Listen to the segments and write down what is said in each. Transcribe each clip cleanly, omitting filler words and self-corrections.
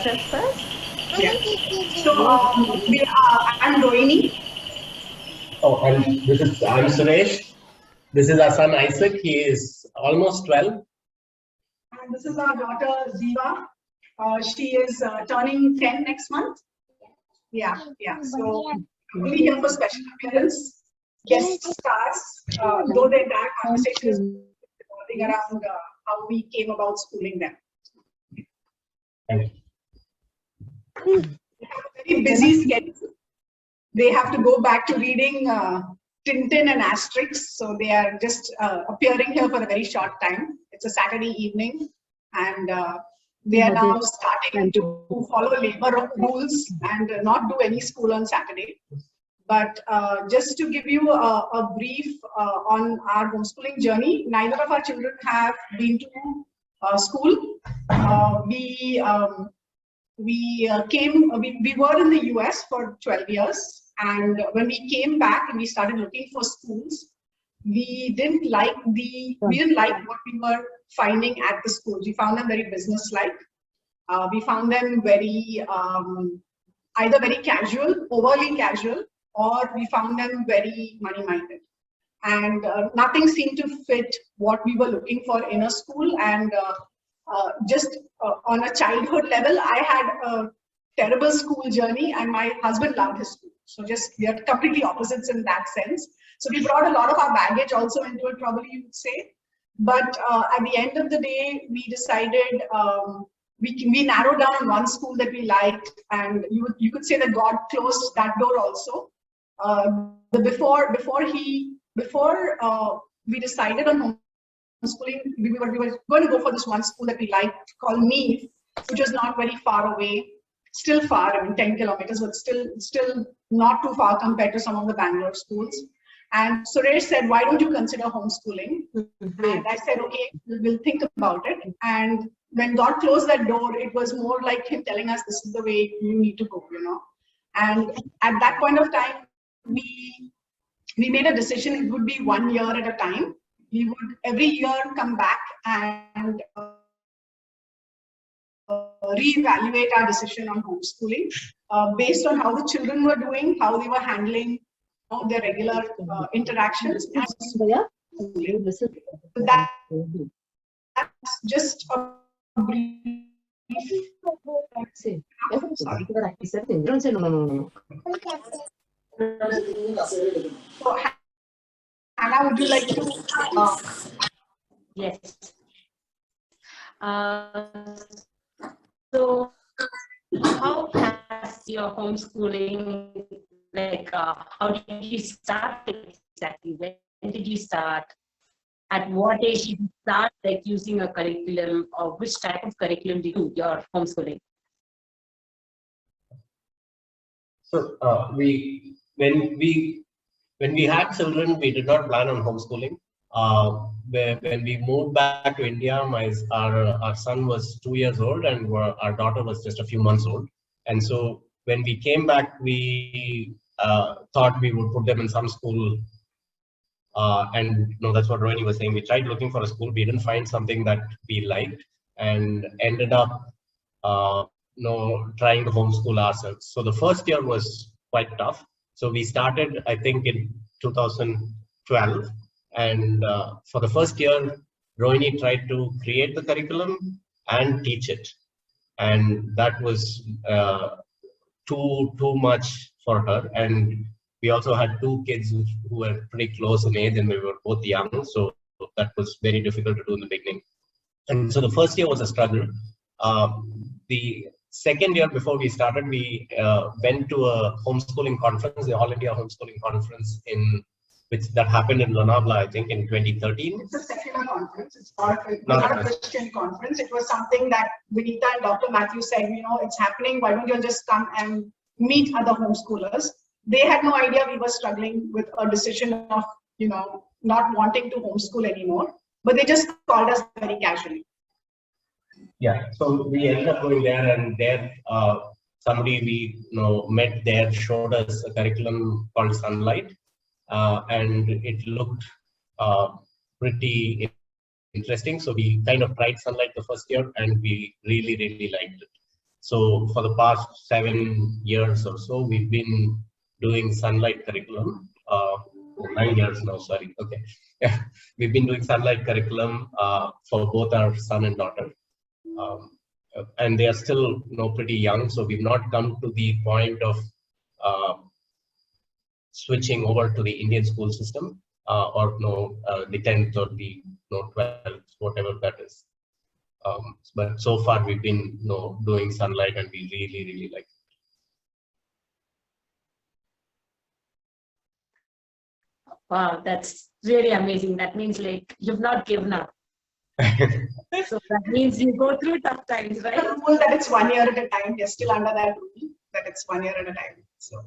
yourself first? Yeah. So I'm Rohini. Oh, and I'm Suresh. This is our son Isaac. He is almost 12. And this is our daughter Ziva. She is turning 10 next month. Yeah. So only here for special appearance, guest stars, though the entire conversation is revolving around how we came about schooling them. Thank you. They have a very busy schedule. They have to go back to reading Tintin and Asterix, so they are just appearing here for a very short time. It's a Saturday evening, and they are now starting to follow labor rules and not do any school on Saturday. But just to give you a brief on our homeschooling journey, neither of our children have been to school. We were in the US for 12 years, and when we came back and we started looking for schools, we didn't like what we were finding at the schools. We found them very business-like. We found them very either very casual, overly casual, or we found them very money-minded. And nothing seemed to fit what we were looking for in a school. And just on a childhood level, I had a terrible school journey, and my husband loved his school. So just we are completely opposites in that sense. So we brought a lot of our baggage also into it, probably you would say. But at the end of the day, we decided we narrowed down on one school that we liked, and you could say that God closed that door also. Before we decided on homeschooling, we were going to go for this one school that we liked called Neve, which was not very far away, still far, I mean 10 kilometers, but still not too far compared to some of the Bangalore schools. And Suresh said, why don't you consider homeschooling? And I said, okay, we'll think about it. And when God closed that door, it was more like him telling us, this is the way you need to go, you know. And at that point of time, we made a decision. It would be 1 year at a time. We would every year come back and reevaluate our decision on homeschooling based on how the children were doing, how they were handling their regular interactions. That's just a brief. So, Hannah, would you like to? Yes. So, how has your homeschooling, how did you start exactly? When did you start? At what age did you start using a curriculum, or which type of curriculum did you do your homeschooling? So when we had children, we did not plan on homeschooling. When we moved back to India, our son was 2 years old, and our daughter was just a few months old. And so when we came back, we thought we would put them in some school. And that's what Rohini was saying. We tried looking for a school. We didn't find something that we liked, and ended up trying to homeschool ourselves. So the first year was quite tough. So we started, I think, in 2012. And for the first year, Rohini tried to create the curriculum and teach it. And that was too much for her. And we also had 2 kids who were pretty close in age, and we were both young. So that was very difficult to do in the beginning. And so the first year was a struggle. The second year before we started, we went to a homeschooling conference, the All India Homeschooling Conference that happened in Lonavala, I think, in 2013. It's a secular conference. It's not a Christian conference. It was something that Vinita and Dr. Matthew said, it's happening. Why don't you just come and meet other homeschoolers? They had no idea we were struggling with a decision of, not wanting to homeschool anymore. But they just called us very casually. Yeah, so we ended up going there, and there somebody we met there showed us a curriculum called Sunlight, and it looked pretty interesting. So we kind of tried Sunlight the first year, and we really liked it. So for the past 7 years or so, we've been doing sunlight curriculum. 9 years now, sorry. Okay. Yeah, we've been doing sunlight curriculum for both our son and daughter. And they are still pretty young, so we've not come to the point of switching over to the Indian school system or the 10th or the 12th, whatever that is. But so far we've been doing sunlight, and we really like it. Wow, that's really amazing. That means like you've not given up. So that means you go through tough times, right? The rule that it's 1 year at a time. You're still under that rule that it's 1 year at a time. So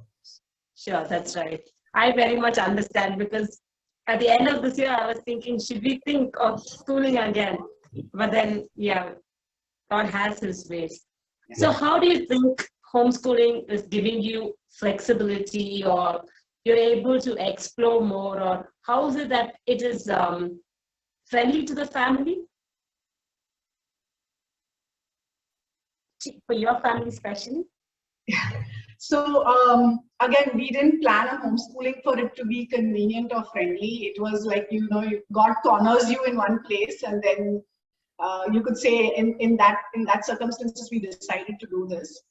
sure, that's right. I very much understand, because at the end of this year, I was thinking, should we think of schooling again? But then, yeah, God has His ways. So how do you think homeschooling is giving you flexibility, or you're able to explore more, or how is it that it is friendly to the family? For your family especially? So again, we didn't plan on homeschooling for it to be convenient or friendly. It was like, God corners you in one place, and then you could say in that circumstances, we decided to do this.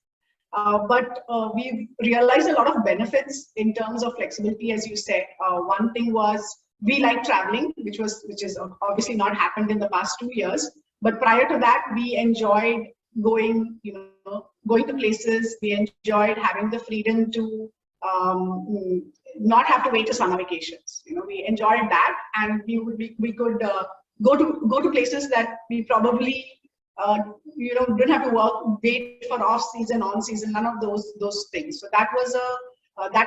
But we've realized a lot of benefits in terms of flexibility, as you said. One thing was we like traveling, which is obviously not happened in the past 2 years. But prior to that, we enjoyed going to places. We enjoyed having the freedom to not have to wait for summer vacations. We enjoyed that, and we could go to places that we probably didn't have to wait for off season, on season, none of those things. So that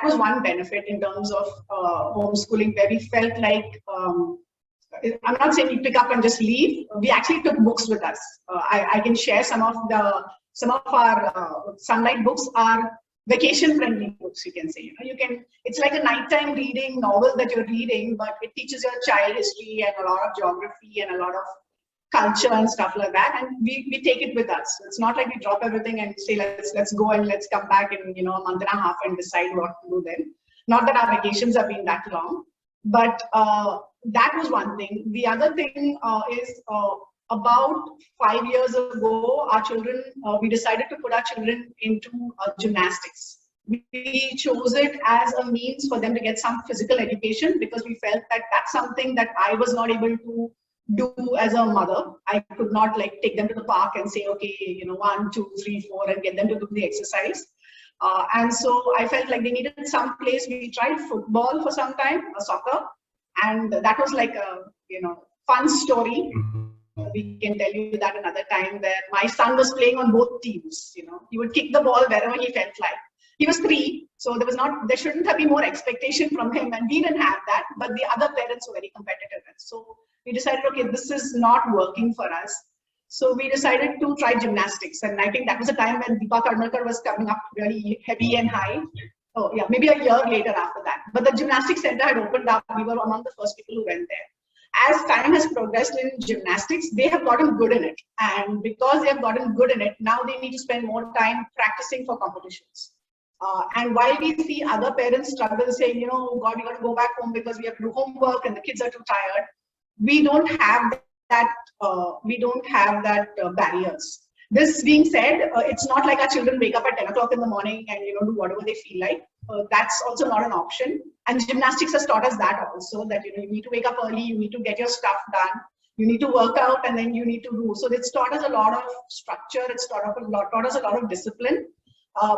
was one benefit in terms of homeschooling, where we felt like I'm not saying we pick up and just leave. We actually took books with us. I can share some of our sunlight books are vacation friendly books, you can say. It's like a nighttime reading novel that you're reading, but it teaches your child history and a lot of geography and a lot of culture and stuff like that, and we take it with us. It's not like we drop everything and say let's go and let's come back in a month and a half and decide what to do then. Not that our vacations have been that long, but that was one thing. The other thing is about 5 years ago, we decided to put our children into gymnastics. We chose it as a means for them to get some physical education, because we felt that that's something that I was not able to do as a mother. I could not take them to the park and say, okay, 1, 2, 3, 4, and get them to do the exercise. And so I felt like they needed some place. We tried football for some time, soccer, and that was like a fun story. We can tell you that another time, where my son was playing on both teams. He would kick the ball wherever he felt like. He was 3, so there shouldn't have been more expectation from him, and we didn't have that. But the other parents were very competitive, and so we decided, okay, this is not working for us. So we decided to try gymnastics, and I think that was a time when Deepa Karmalkar was coming up really heavy and high. Oh yeah, maybe a year later after that. But the gymnastics center had opened up. We were among the first people who went there. As time has progressed in gymnastics, they have gotten good in it. And because they have gotten good in it, now they need to spend more time practicing for competitions. And while we see other parents struggle saying, God, we got to go back home because we have to do homework and the kids are too tired, we don't have that. Barriers. This being said, it's not like our children wake up at 10 o'clock in the morning and do whatever they feel like. That's also not an option. And gymnastics has taught us that also, that you need to wake up early, you need to get your stuff done, you need to work out, and then you need to do. So it's taught us a lot of structure. It's taught us a lot of discipline.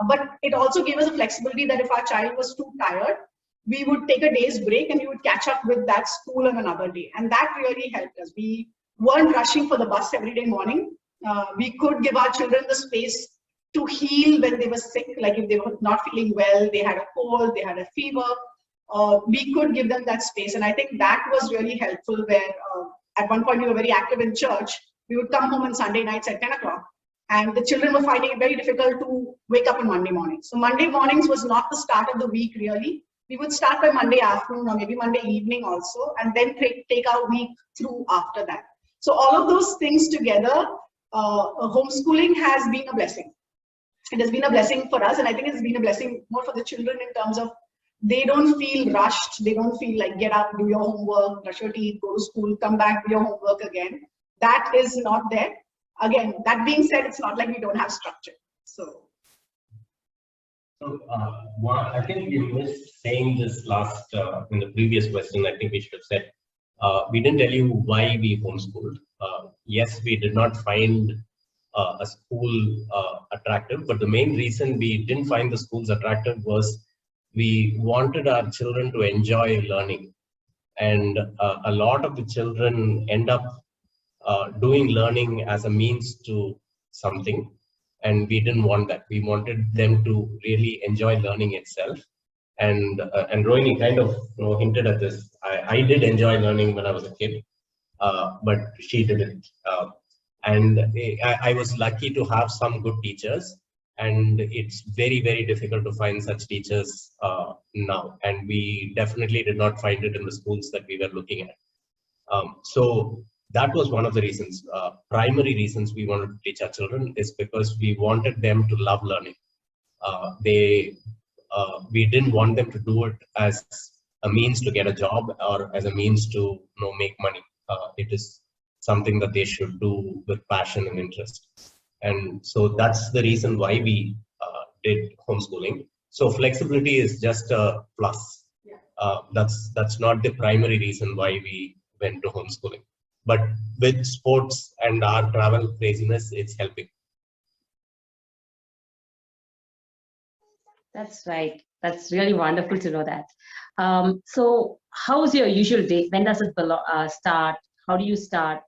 But it also gave us a flexibility that if our child was too tired, we would take a day's break and we would catch up with that school on another day. And that really helped us. We weren't rushing for the bus every day morning. We could give our children the space to heal when they were sick, like if they were not feeling well, they had a cold, they had a fever, we could give them that space. And I think that was really helpful, where at one point we were very active in church. We would come home on Sunday nights at 10 o'clock. And the children were finding it very difficult to wake up on Monday morning. So Monday mornings was not the start of the week, really. We would start by Monday afternoon or maybe Monday evening also, and then take our week through after that. So all of those things together, homeschooling has been a blessing. it has been a blessing for us, and I think it's been a blessing more for the children in terms of they don't feel rushed. They don't feel like get up, do your homework, brush your teeth, go to school, come back, do your homework again. That is not there. Again, that being said, it's not like we don't have structure. So I think you missed saying this last in the previous question. I think we should have said we didn't tell you why we homeschooled. Yes, we did not find a school attractive, but the main reason we didn't find the schools attractive was we wanted our children to enjoy learning, and a lot of the children end up doing learning as a means to something, and we didn't want that. We wanted them to really enjoy learning itself. And Rohini kind of hinted at this. I did enjoy learning when I was a kid, but she didn't. And I was lucky to have some good teachers, and it's very, very difficult to find such teachers now. And we definitely did not find it in the schools that we were looking at. So that was one of the reasons, primary reasons we wanted to teach our children, is because we wanted them to love learning. We didn't want them to do it as a means to get a job or as a means to make money. It is something that they should do with passion and interest. And so that's the reason why we did homeschooling. So flexibility is just a plus. That's not the primary reason why we went to homeschooling. But with sports and our travel craziness, it's helping. That's right. That's really wonderful to know that. So how's your usual day? When does it start? How do you start?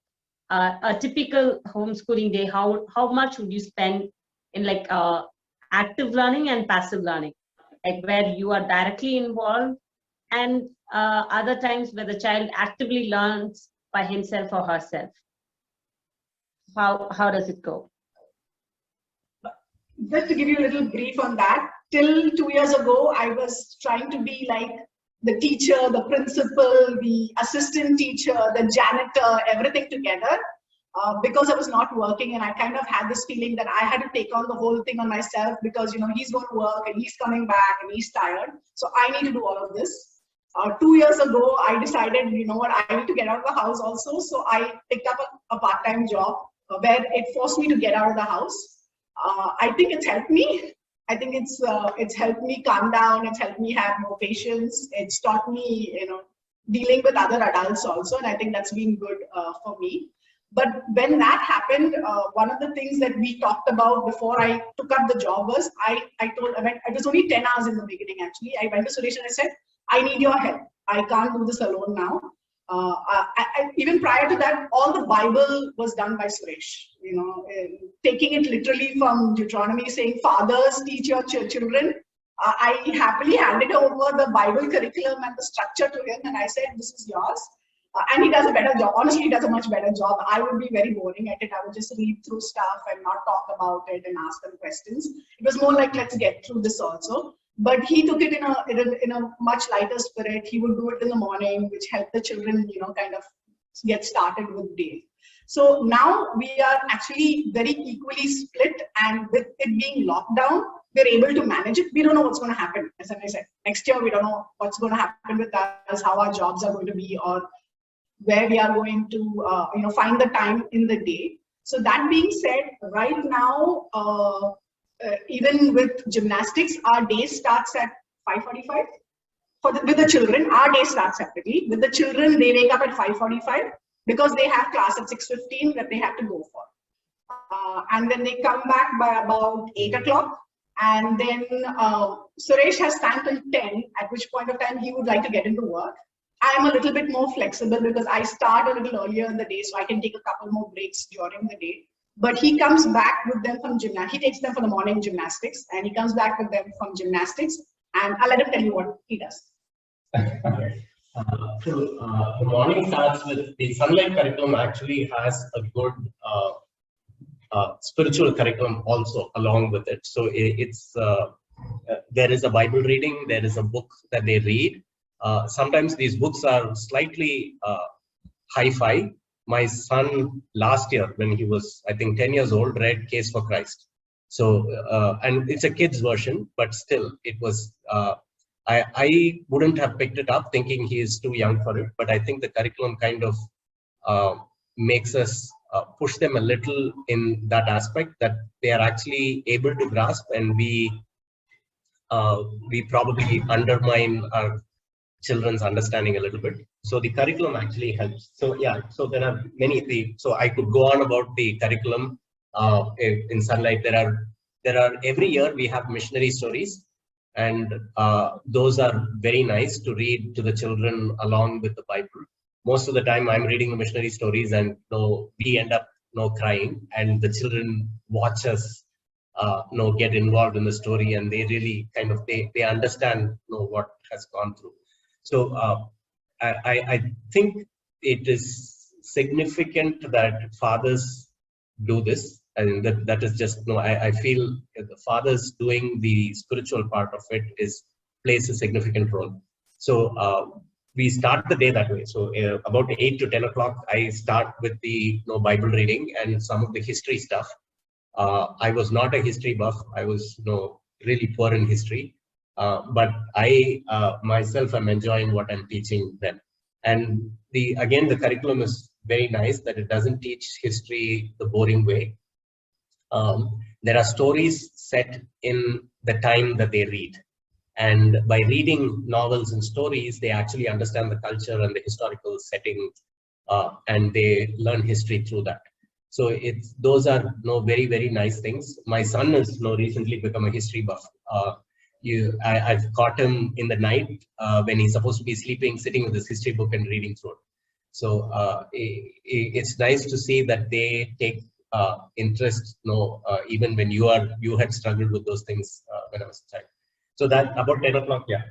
A typical homeschooling day, how much would you spend in like active learning and passive learning? Like where you are directly involved, and other times where the child actively learns by himself or herself. How does it go? Just to give you a little brief on that, till 2 years ago, I was trying to be like the teacher, the principal, the assistant teacher, the janitor, everything together, because I was not working, and I kind of had this feeling that I had to take on the whole thing on myself because he's going to work and he's coming back and he's tired. So I need to do all of this. 2 years ago, I decided, I need to get out of the house also. So I picked up a part-time job where it forced me to get out of the house. I think it's helped me. I think it's helped me calm down. It's helped me have more patience. It's taught me, dealing with other adults also. And I think that's been good for me. But when that happened, one of the things that we talked about before I took up the job was it was only 10 hours in the beginning, actually. I went to Suresh and I said, I need your help. I can't do this alone now. Even prior to that, all the Bible was done by Suresh, taking it literally from Deuteronomy, saying, fathers, teach your children. I happily handed over the Bible curriculum and the structure to him, and I said, this is yours. And he does a better job. Honestly, he does a much better job. I would be very boring at it. I would just read through stuff and not talk about it and ask them questions. It was more like, let's get through this also. But he took it in a much lighter spirit. He would do it in the morning, which helped the children, kind of get started with day. So now we are actually very equally split, and with it being locked down, we're able to manage it. We don't know what's going to happen. As I said, next year, we don't know what's going to happen with us, how our jobs are going to be, or where we are going to, find the time in the day. So that being said, right now, even with gymnastics, our day starts at 5:45. With the children, our day starts separately. With the children, they wake up at 5:45 because they have class at 6:15 that they have to go for. And then they come back by about 8 o'clock. And then Suresh has time till 10, at which point of time he would like to get into work. I'm a little bit more flexible because I start a little earlier in the day, so I can take a couple more breaks during the day. But he comes back with them from gymnastics. He takes them for the morning gymnastics, and he comes back with them from gymnastics. And I'll let him tell you what he does. The morning starts with the Sunlight curriculum. Actually has a good spiritual curriculum also along with it. So there is a Bible reading. There is a book that they read. Sometimes these books are slightly hi-fi. My son last year, when he was, I think, 10 years old, read Case for Christ. So, and it's a kid's version, but still, it was. I wouldn't have picked it up thinking he is too young for it, but I think the curriculum kind of makes us push them a little in that aspect that they are actually able to grasp, and we probably undermine our children's understanding a little bit. So the curriculum actually helps. So yeah, so there are many. So I could go on about the curriculum in Sunlight. There are every year we have missionary stories, and those are very nice to read to the children along with the Bible. Most of the time, I'm reading the missionary stories, and we end up crying, and the children watch us get involved in the story, and they really kind of they understand what has gone through. So I think it is significant that fathers do this, and that is just I feel the fathers doing the spiritual part of it plays a significant role. So we start the day that way. So about 8 to 10 o'clock, I start with the Bible reading and some of the history stuff. I was not a history buff. I was really poor in history. But I myself am enjoying what I'm teaching them. And the curriculum is very nice that it doesn't teach history the boring way. There are stories set in the time that they read. And by reading novels and stories, they actually understand the culture and the historical setting, and they learn history through that. So those are very, very nice things. My son has recently become a history buff. I've caught him in the night when he's supposed to be sleeping, sitting with his history book and reading through it. So it's nice to see that they take interest, even when you had struggled with those things when I was a child. So that about 10 o'clock, yeah,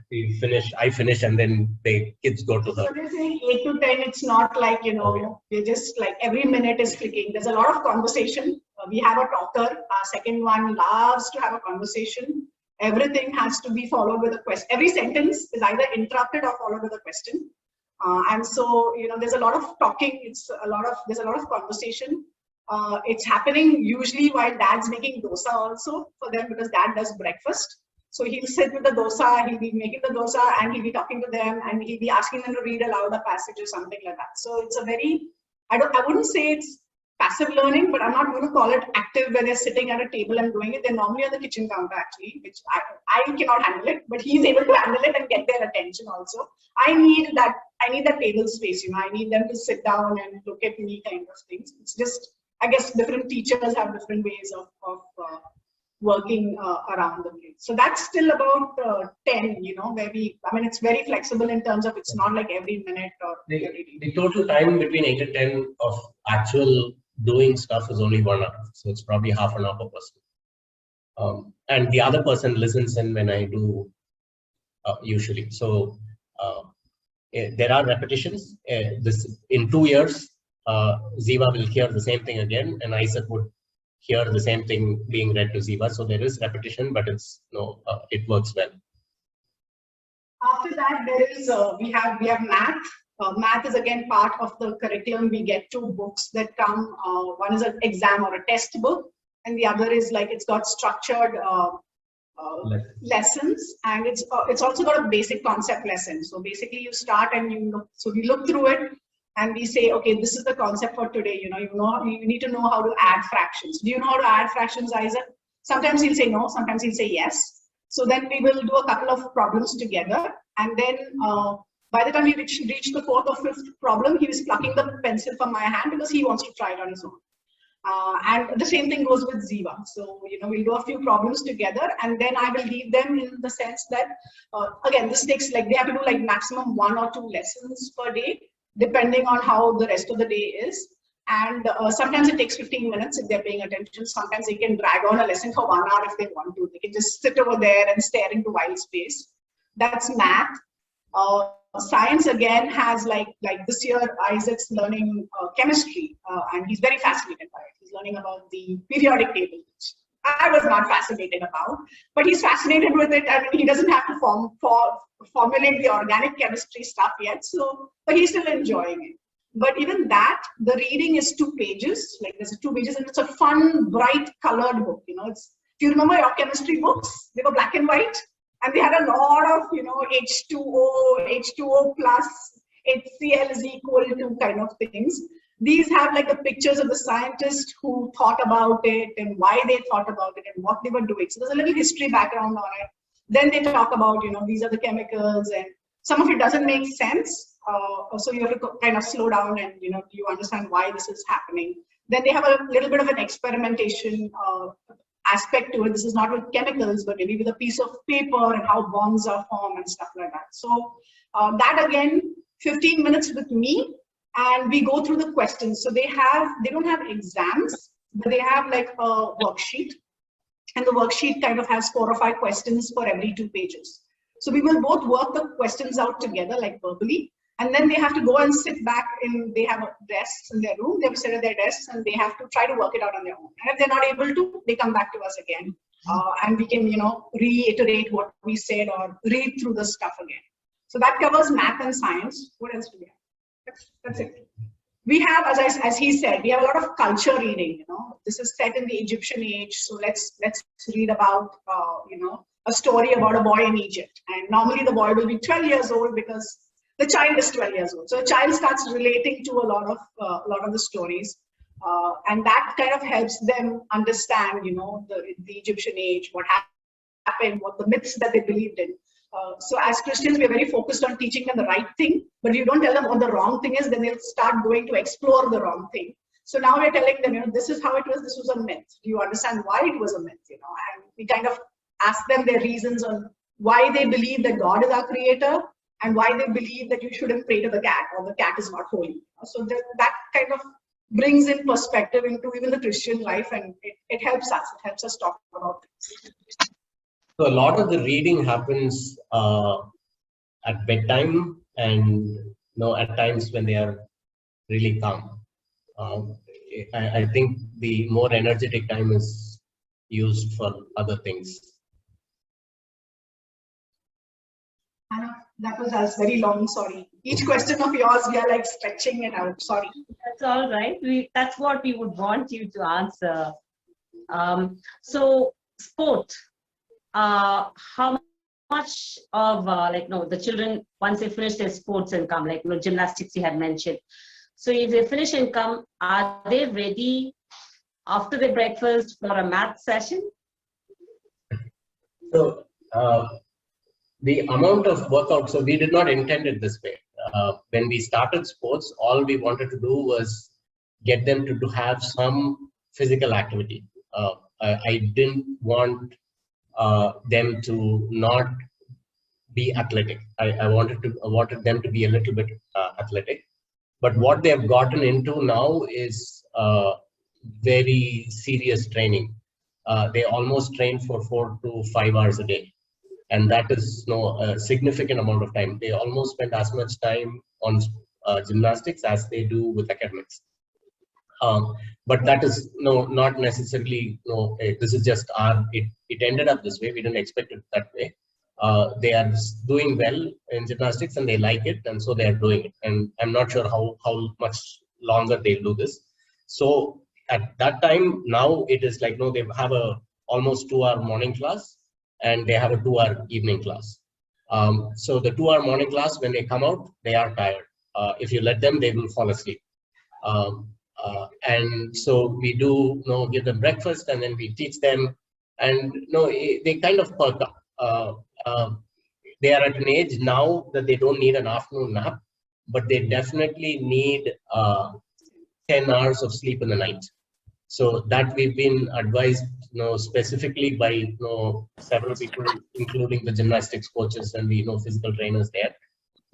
I finish, and then the kids go to the. So you're saying 8 to 10, it's not like, we're just like every minute is clicking. There's a lot of conversation. We have a talker. Our second one loves to have a conversation. Everything has to be followed with a question. Every sentence is either interrupted or followed with a question. And so, there's a lot of talking. There's a lot of conversation. It's happening usually while dad's making dosa also for them, because dad does breakfast. So he'll sit with the dosa, he'll be making the dosa, and he'll be talking to them, and he'll be asking them to read aloud a passage or something like that. So it's a very, I wouldn't say it's passive learning, but I'm not going to call it active where they're sitting at a table and doing it. They're normally on the kitchen counter actually, which I cannot handle it, but he's able to handle it and get their attention also. I need that table space, I need them to sit down and look at me kind of things. It's just, I guess different teachers have different ways of working around the place. So that's still about 10, where it's very flexible in terms of it's not like every minute or every day. The total time between 8 to 10 of actual doing stuff is only 1 hour. So it's probably half an hour per person. And the other person listens in when I do usually. So there are repetitions. In 2 years, Ziva will hear the same thing again, and Isaac would hear the same thing being read to Ziva. So there is repetition, but it's it works well. After that, there is we have math. Math is again part of the curriculum. We get 2 books that come. One is an exam or a test book, and the other is it's got structured lessons, and it's also got a basic concept lesson. So basically, you start and we look through it. And we say, okay, this is the concept for today. You need to know how to add fractions. Do you know how to add fractions, Isaac? Sometimes he'll say no, sometimes he'll say yes. So then we will do a couple of problems together. And then by the time we reach the 4th or 5th problem, he was plucking the pencil from my hand because he wants to try it on his own. And the same thing goes with Ziva. So, we'll do a few problems together, and then I will leave them in the sense that, again, this takes they have to do maximum 1 or 2 lessons per day, depending on how the rest of the day is. And sometimes it takes 15 minutes if they're paying attention. Sometimes they can drag on a lesson for 1 hour if they want to. They can just sit over there and stare into wild space. That's math. Science again has this year Isaac's learning chemistry, and he's very fascinated by it. He's learning about the periodic table, which I was not fascinated about, but he's fascinated with it. I mean, he doesn't have to formulate the organic chemistry stuff yet, but he's still enjoying it. But even that, the reading is 2 pages. There's 2 pages, and it's a fun, bright, colored book. Do you remember your chemistry books? They were black and white, and they had a lot of, you know, H2O, H2O plus, HCl is equal to kind of things. These have like the pictures of the scientists who thought about it and why they thought about it and what they were doing. So there's a little history background on it. Then they talk about, you know, these are the chemicals, and some of it doesn't make sense. So you have to kind of slow down and, you know, you understand why this is happening. Then they have a little bit of an experimentation aspect to it. This is not with chemicals, but maybe with a piece of paper and how bonds are formed and stuff like that. So that again, 15 minutes with me, and we go through the questions. So they don't have exams, but they have like a worksheet, and the worksheet kind of has 4 or 5 questions for every 2 pages. So we will both work the questions out together, like verbally, and then they have to go and sit back they have desks in their room, they have to sit at their desks and they have to try to work it out on their own. And if they're not able to, they come back to us again. And we can, you know, reiterate what we said or read through the stuff again. So that covers math and science. What else do we have? That's it. We have, as he said, we have a lot of culture reading. You know, this is set in the Egyptian age, so let's read about you know, a story about a boy in Egypt. And normally the boy will be 12 years old because the child is 12 years old. So a child starts relating to a lot of the stories, and that kind of helps them understand, you know, the Egyptian age, what happened, what the myths that they believed in. So as Christians, we're very focused on teaching them the right thing, but if you don't tell them what the wrong thing is, then they'll start going to explore the wrong thing. So now we're telling them, you know, this is how it was, this was a myth. Do you understand why it was a myth, you know? And we kind of ask them their reasons on why they believe that God is our creator and why they believe that you shouldn't pray to the cat or the cat is not holy. So that kind of brings in perspective into even the Christian life, and it helps us. It helps us talk about things. So a lot of the reading happens at bedtime, and you know, at times when they are really calm. I think the more energetic time is used for other things. Anna, that was us very long. Sorry. Each question of yours, we are like stretching it out. Sorry. That's all right. That's what we would want you to answer. So sport. How much of the children, once they finish their sports and come, like gymnastics you had mentioned. So if they finish and come, are they ready after their breakfast for a math session? So the amount of workout, so we did not intend it this way. When we started sports, all we wanted to do was get them to have some physical activity. I didn't want them to not be athletic. I wanted them to be a little bit athletic. But what they have gotten into now is very serious training. They almost train for 4 to 5 hours a day. And that is a significant amount of time. They almost spend as much time on gymnastics as they do with academics. But that is not necessarily, this is just it ended up this way. We didn't expect it that way. They are doing well in gymnastics and they like it, and so they are doing it. And I'm not sure how much longer they'll do this. So at that time, now it is like, they have a almost 2-hour morning class and they have a 2-hour evening class. So the 2-hour morning class, when they come out, they are tired. If you let them, they will fall asleep. And so we do give them breakfast, and then we teach them, and they kind of perk up. They are at an age now that they don't need an afternoon nap, but they definitely need 10 hours of sleep in the night. So that we've been advised specifically by several people, including the gymnastics coaches and the physical trainers there,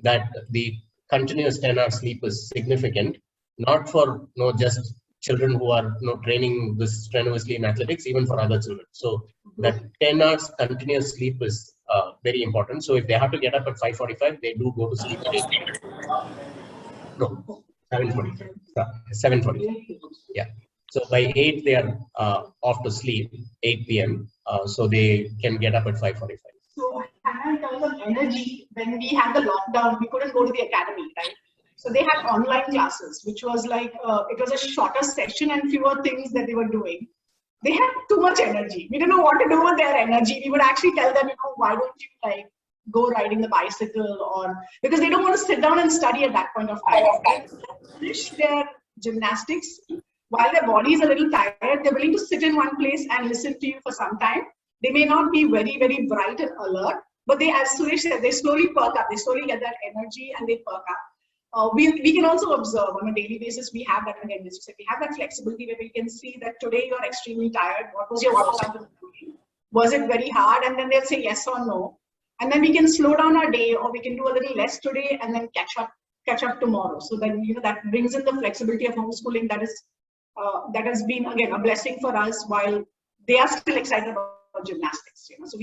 that the continuous 10-hour sleep is significant, not for just children who are training this strenuously in athletics, even for other children. So that 10 hours continuous sleep is very important. So if they have to get up at 5:45, they do go to sleep at 8. No, 7:45. 7:45. Yeah. So by 8 they are off to sleep, 8 p.m. So they can get up at 5:45. So in terms of energy, when we had the lockdown, we couldn't go to the academy, right? So they had online classes, which was like, it was a shorter session and fewer things that they were doing. they had too much energy. We didn't know what to do with their energy. We would actually tell them, why don't you like go riding the bicycle, or because they don't want to sit down and study at that point of time. They finish their gymnastics while their body is a little tired. They're willing to sit in one place and listen to you for some time. They may not be very, very bright and alert, but they, as Suresh said, they slowly perk up. They slowly get that energy and they perk up. We can also observe on a daily basis. We have that, again, as you said, we have that flexibility where we can see that today you're extremely tired. What was your workout? Was it very hard? And then they'll say yes or no. And then we can slow down our day, or we can do a little less today and then catch up tomorrow. So then, that brings in the flexibility of homeschooling that has been, again, a blessing for us, while they are still excited about gymnastics. So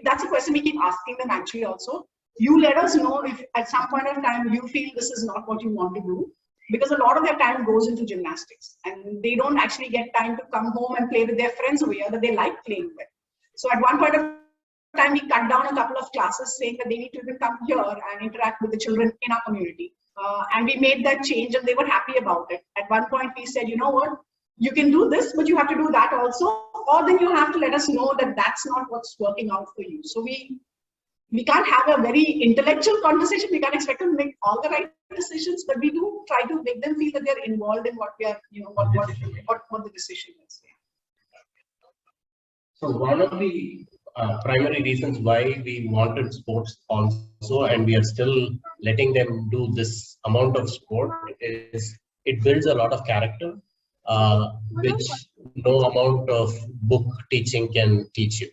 that's a question we keep asking them actually also. You let us know if at some point of time you feel this is not what you want to do, because a lot of their time goes into gymnastics and they don't actually get time to come home and play with their friends over here that they like playing with. So at one point of time, we cut down a couple of classes, saying that they need to even come here and interact with the children in our community. And we made that change and they were happy about it. At one point we said, you know what, you can do this, but you have to do that also, or then you have to let us know that that's not what's working out for you. So we can't have a very intellectual conversation. We can't expect them to make all the right decisions, but we do try to make them feel that they're involved in what we are, what the decision is. So one of the primary reasons why we wanted sports also, and we are still letting them do this amount of sport, is it builds a lot of character, which no amount of book teaching can teach you.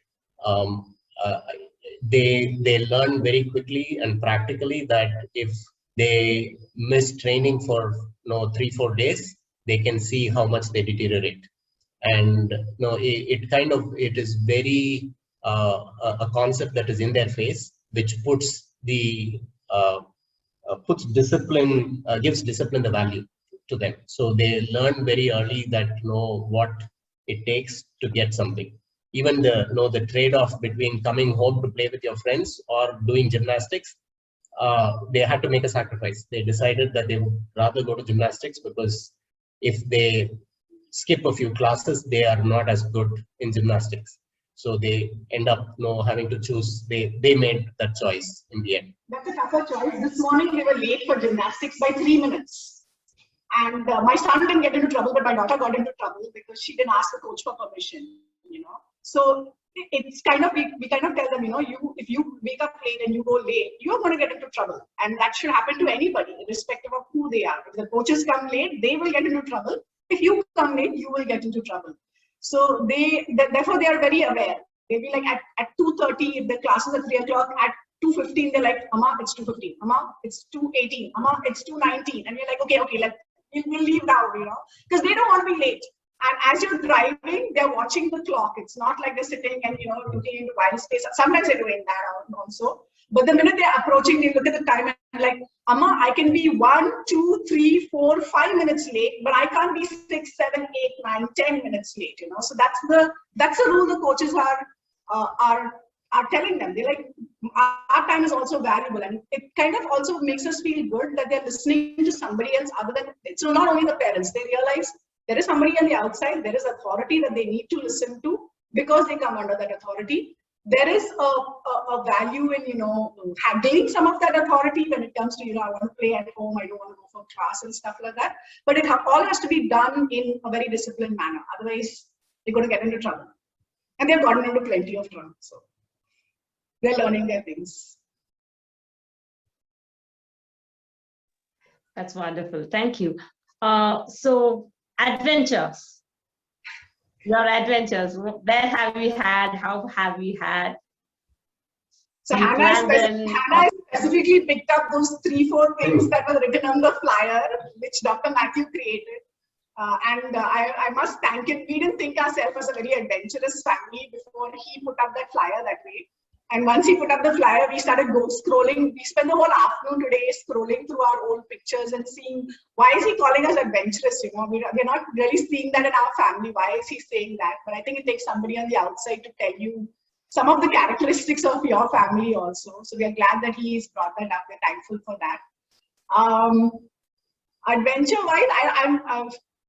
They learn very quickly and practically that if they miss training for 3-4 days, they can see how much they deteriorate. And it is very a concept that is in their face, which puts discipline, gives discipline the value to them. So they learn very early that what it takes to get something. Even the trade-off between coming home to play with your friends or doing gymnastics, they had to make a sacrifice. They decided that they would rather go to gymnastics, because if they skip a few classes, they are not as good in gymnastics. So they end up having to choose. They made that choice in the end. That's a tougher choice. This morning we were late for gymnastics by 3 minutes. And my son didn't get into trouble, but my daughter got into trouble because she didn't ask the coach for permission, So it's kind of, we kind of tell them, if you wake up late and you go late, you're going to get into trouble. And that should happen to anybody, irrespective of who they are. If the coaches come late, they will get into trouble. If you come late, you will get into trouble. So therefore they are very aware. They'll be like at 2:30, if the class is at 3 o'clock, at 2:15, they're like, Amma, it's 2:15. Amma, it's 2:18. Amma, it's 2:19. And we're like, okay, we'll leave now, because they don't want to be late. And as you're driving, they're watching the clock. It's not like they're sitting and, looking into wild space. Sometimes they're doing that also. But the minute they're approaching, they look at the time and like, Amma, I can be 1, 2, 3, 4, 5 minutes late, but I can't be 6, 7, 8, 9, 10 minutes late, So that's the rule the coaches are telling them. They're like, our time is also valuable, and it kind of also makes us feel good that they're listening to somebody else other than, it's not only the parents. They realize there is somebody on the outside, there is authority that they need to listen to because they come under that authority. There is a value in, handling some of that authority when it comes to, I want to play at home, I don't want to go for class and stuff like that. But it all has to be done in a very disciplined manner. Otherwise, they're going to get into trouble. And they've gotten into plenty of trouble. So they're learning their things. That's wonderful. Thank you. So adventures. Your adventures, where have you had, how have you had? So Hannah specifically picked up those 3-4 things that were written on the flyer, which Dr. Matthew created. And I must thank him. We didn't think ourselves as a very adventurous family before he put up that flyer that way. And once he put up the flyer, we started scrolling. We spent the whole afternoon today scrolling through our old pictures and seeing, why is he calling us adventurous? We're not really seeing that in our family. Why is he saying that? But I think it takes somebody on the outside to tell you some of the characteristics of your family also. So we are glad that he's brought that up. We're thankful for that. Adventure-wise,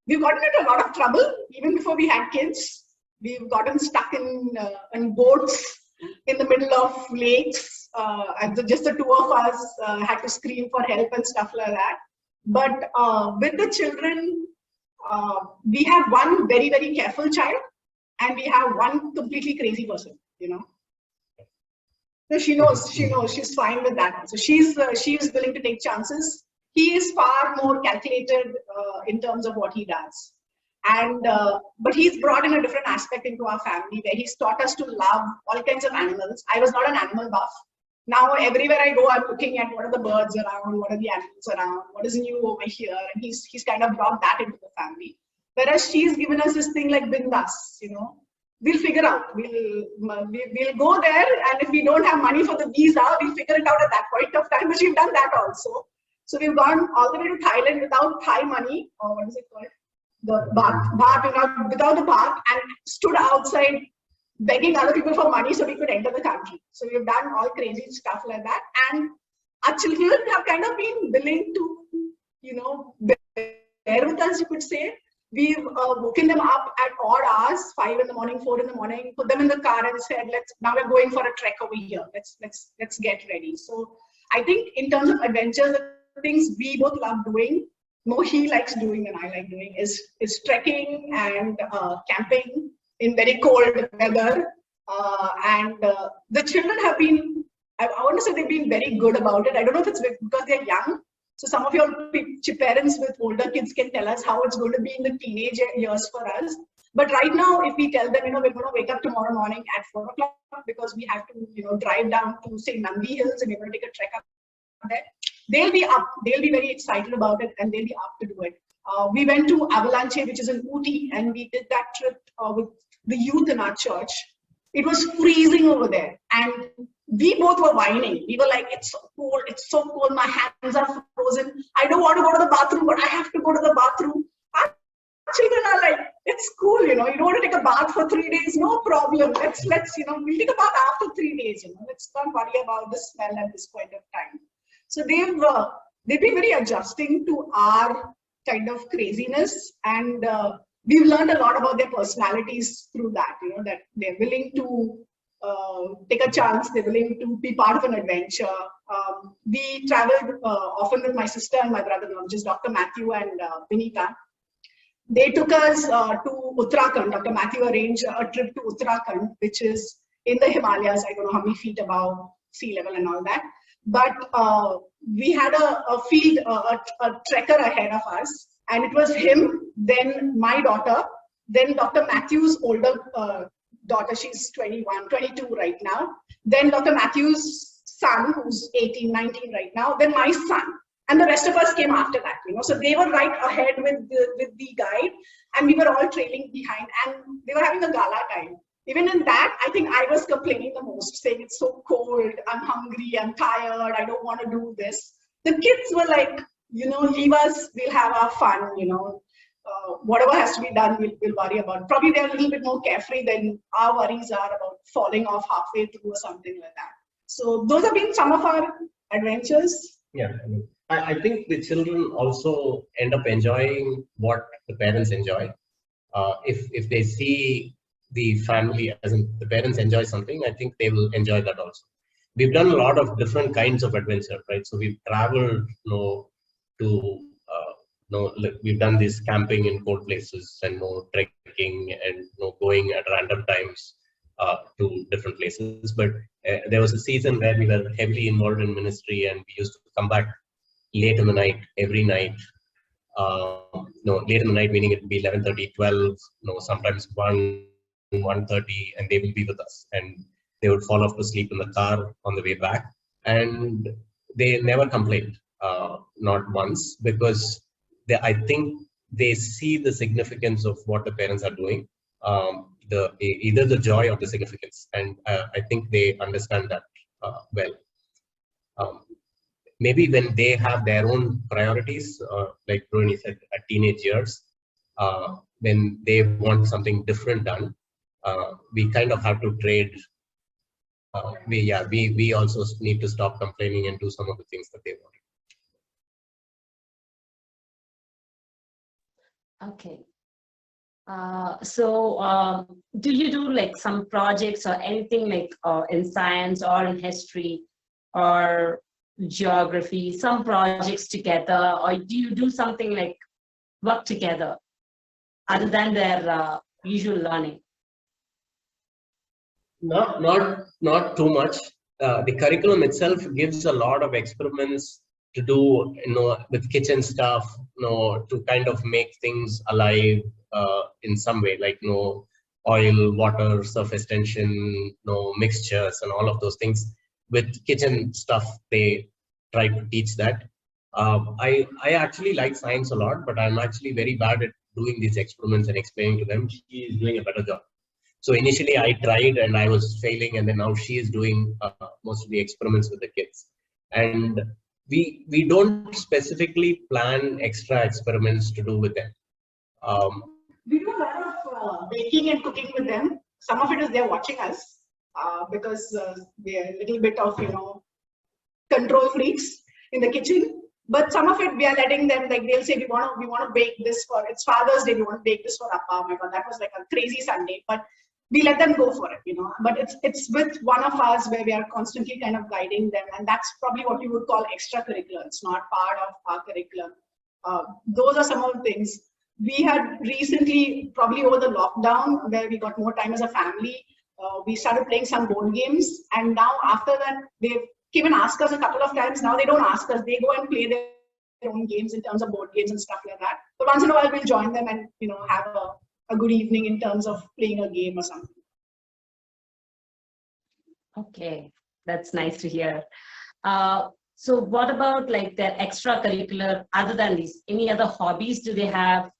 we've gotten into a lot of trouble even before we had kids. We've gotten stuck in boats in the middle of lakes, and just the two of us had to scream for help and stuff like that. But with the children, we have one very, very careful child, and we have one completely crazy person, you know. So she knows, she's fine with that. So she's willing to take chances. He is far more calculated in terms of what he does. And but he's brought in a different aspect into our family where he's taught us to love all kinds of animals. I was not an animal buff. Now everywhere I go, I'm looking at what are the birds around, what are the animals around, what is new over here, and he's kind of brought that into the family. Whereas she's given us this thing like bindas, you know. We'll figure out. We'll go there, and if we don't have money for the visa, we'll figure it out at that point of time. But we've done that also. So we've gone all the way to Thailand without Thai money, or what is it called? The baht, without the baht, and stood outside begging other people for money so we could enter the country. So we've done all crazy stuff like that, and our children have kind of been willing to, you know, bear with us, you could say. We've woken them up at odd hours, 5 in the morning, 4 in the morning, put them in the car and said, now we're going for a trek over here. Let's get ready. So I think in terms of adventures, the things we both love doing, more he likes doing than I like doing, is trekking and camping in very cold weather. And the children have been, I want to say they've been very good about it. I don't know if it's because they're young. So some of your parents with older kids can tell us how it's going to be in the teenage years for us. But right now, if we tell them, you know, we're going to wake up tomorrow morning at 4 o'clock because we have to, you know, drive down to, say, Nandi Hills, and we're going to take a trek up there, they'll be up. They'll be very excited about it, and they'll be up to do it. We went to Avalanche, which is in Ooty, and we did that trip with the youth in our church. It was freezing over there, and we both were whining. We were like, it's so cold, it's so cold, my hands are frozen. I don't want to go to the bathroom, but I have to go to the bathroom. Our children are like, it's cool, you know, you don't want to take a bath for 3 days, no problem. Let's, you know, we'll take a bath after 3 days, you know, let's not worry about the smell at this point of time. So they've been very adjusting to our kind of craziness, and we've learned a lot about their personalities through that, you know, that they're willing to take a chance, they're willing to be part of an adventure. We traveled often with my sister and my brother-in-law, which is Dr. Matthew and Vinita. They took us to Uttarakhand. Dr. Matthew arranged a trip to Uttarakhand, which is in the Himalayas. I don't know how many feet above sea level and all that. But we had a trekker ahead of us, and it was him, then my daughter, then Dr. Matthew's older daughter, she's 21, 22 right now, then Dr. Matthew's son, who's 18, 19 right now, then my son, and the rest of us came after that, you know. So they were right ahead with the guide, and we were all trailing behind, and they were having a gala time. Even in that, I think I was complaining the most, saying it's so cold, I'm hungry, I'm tired, I don't want to do this. The kids were like, you know, leave us, we'll have our fun, you know. Whatever has to be done, we'll worry about. Probably they're a little bit more carefree than our worries are about falling off halfway through or something like that. So those have been some of our adventures. Yeah, I think the children also end up enjoying what the parents enjoy. If they see the family, as in the parents enjoy something, I think they will enjoy that also. We've done a lot of different kinds of adventure, right? So we've traveled, you know, to we've done this camping in cold places, and trekking, and going at random times to different places. But there was a season where we were heavily involved in ministry, and we used to come back late in the night every night. Late in the night meaning it would be 11:30, 12, sometimes 1:30, and they will be with us, and they would fall off to sleep in the car on the way back, and they never complained, not once, because I think they see the significance of what the parents are doing, either the joy or the significance, and I think they understand that well. Maybe when they have their own priorities, like Rohini said, at teenage years, when they want something different done, we kind of have to trade. We also need to stop complaining and do some of the things that they want. Okay. Do you do like some projects or anything like in science or in history or geography, some projects together, or do you do something like work together other than their usual learning? Not too much. The curriculum itself gives a lot of experiments to do, with kitchen stuff, to kind of make things alive in some way, like oil, water, surface tension, mixtures, and all of those things. With kitchen stuff, they try to teach that. I actually like science a lot, but I'm actually very bad at doing these experiments and explaining to them. She is doing a better job. So initially I tried and I was failing, and then now she is doing most of the experiments with the kids. And we don't specifically plan extra experiments to do with them. We do a lot of baking and cooking with them. Some of it is they're watching us because we're a little bit of control freaks in the kitchen. But some of it we are letting them, like they'll say we want to bake this for, it's Father's Day, we want to bake this for Appa. Oh my God, that was like a crazy Sunday. But we let them go for it, But it's with one of us where we are constantly kind of guiding them, and that's probably what you would call extracurricular. It's not part of our curriculum. Those are some of the things. We had recently, probably over the lockdown, where we got more time as a family, we started playing some board games, and now after that, they've came and asked us a couple of times. Now they don't ask us; they go and play their own games in terms of board games and stuff like that. But once in a while, we'll join them and have a good evening in terms of playing a game or something. Okay, that's nice to hear. So what about like their extracurricular, other than these, any other hobbies do they have?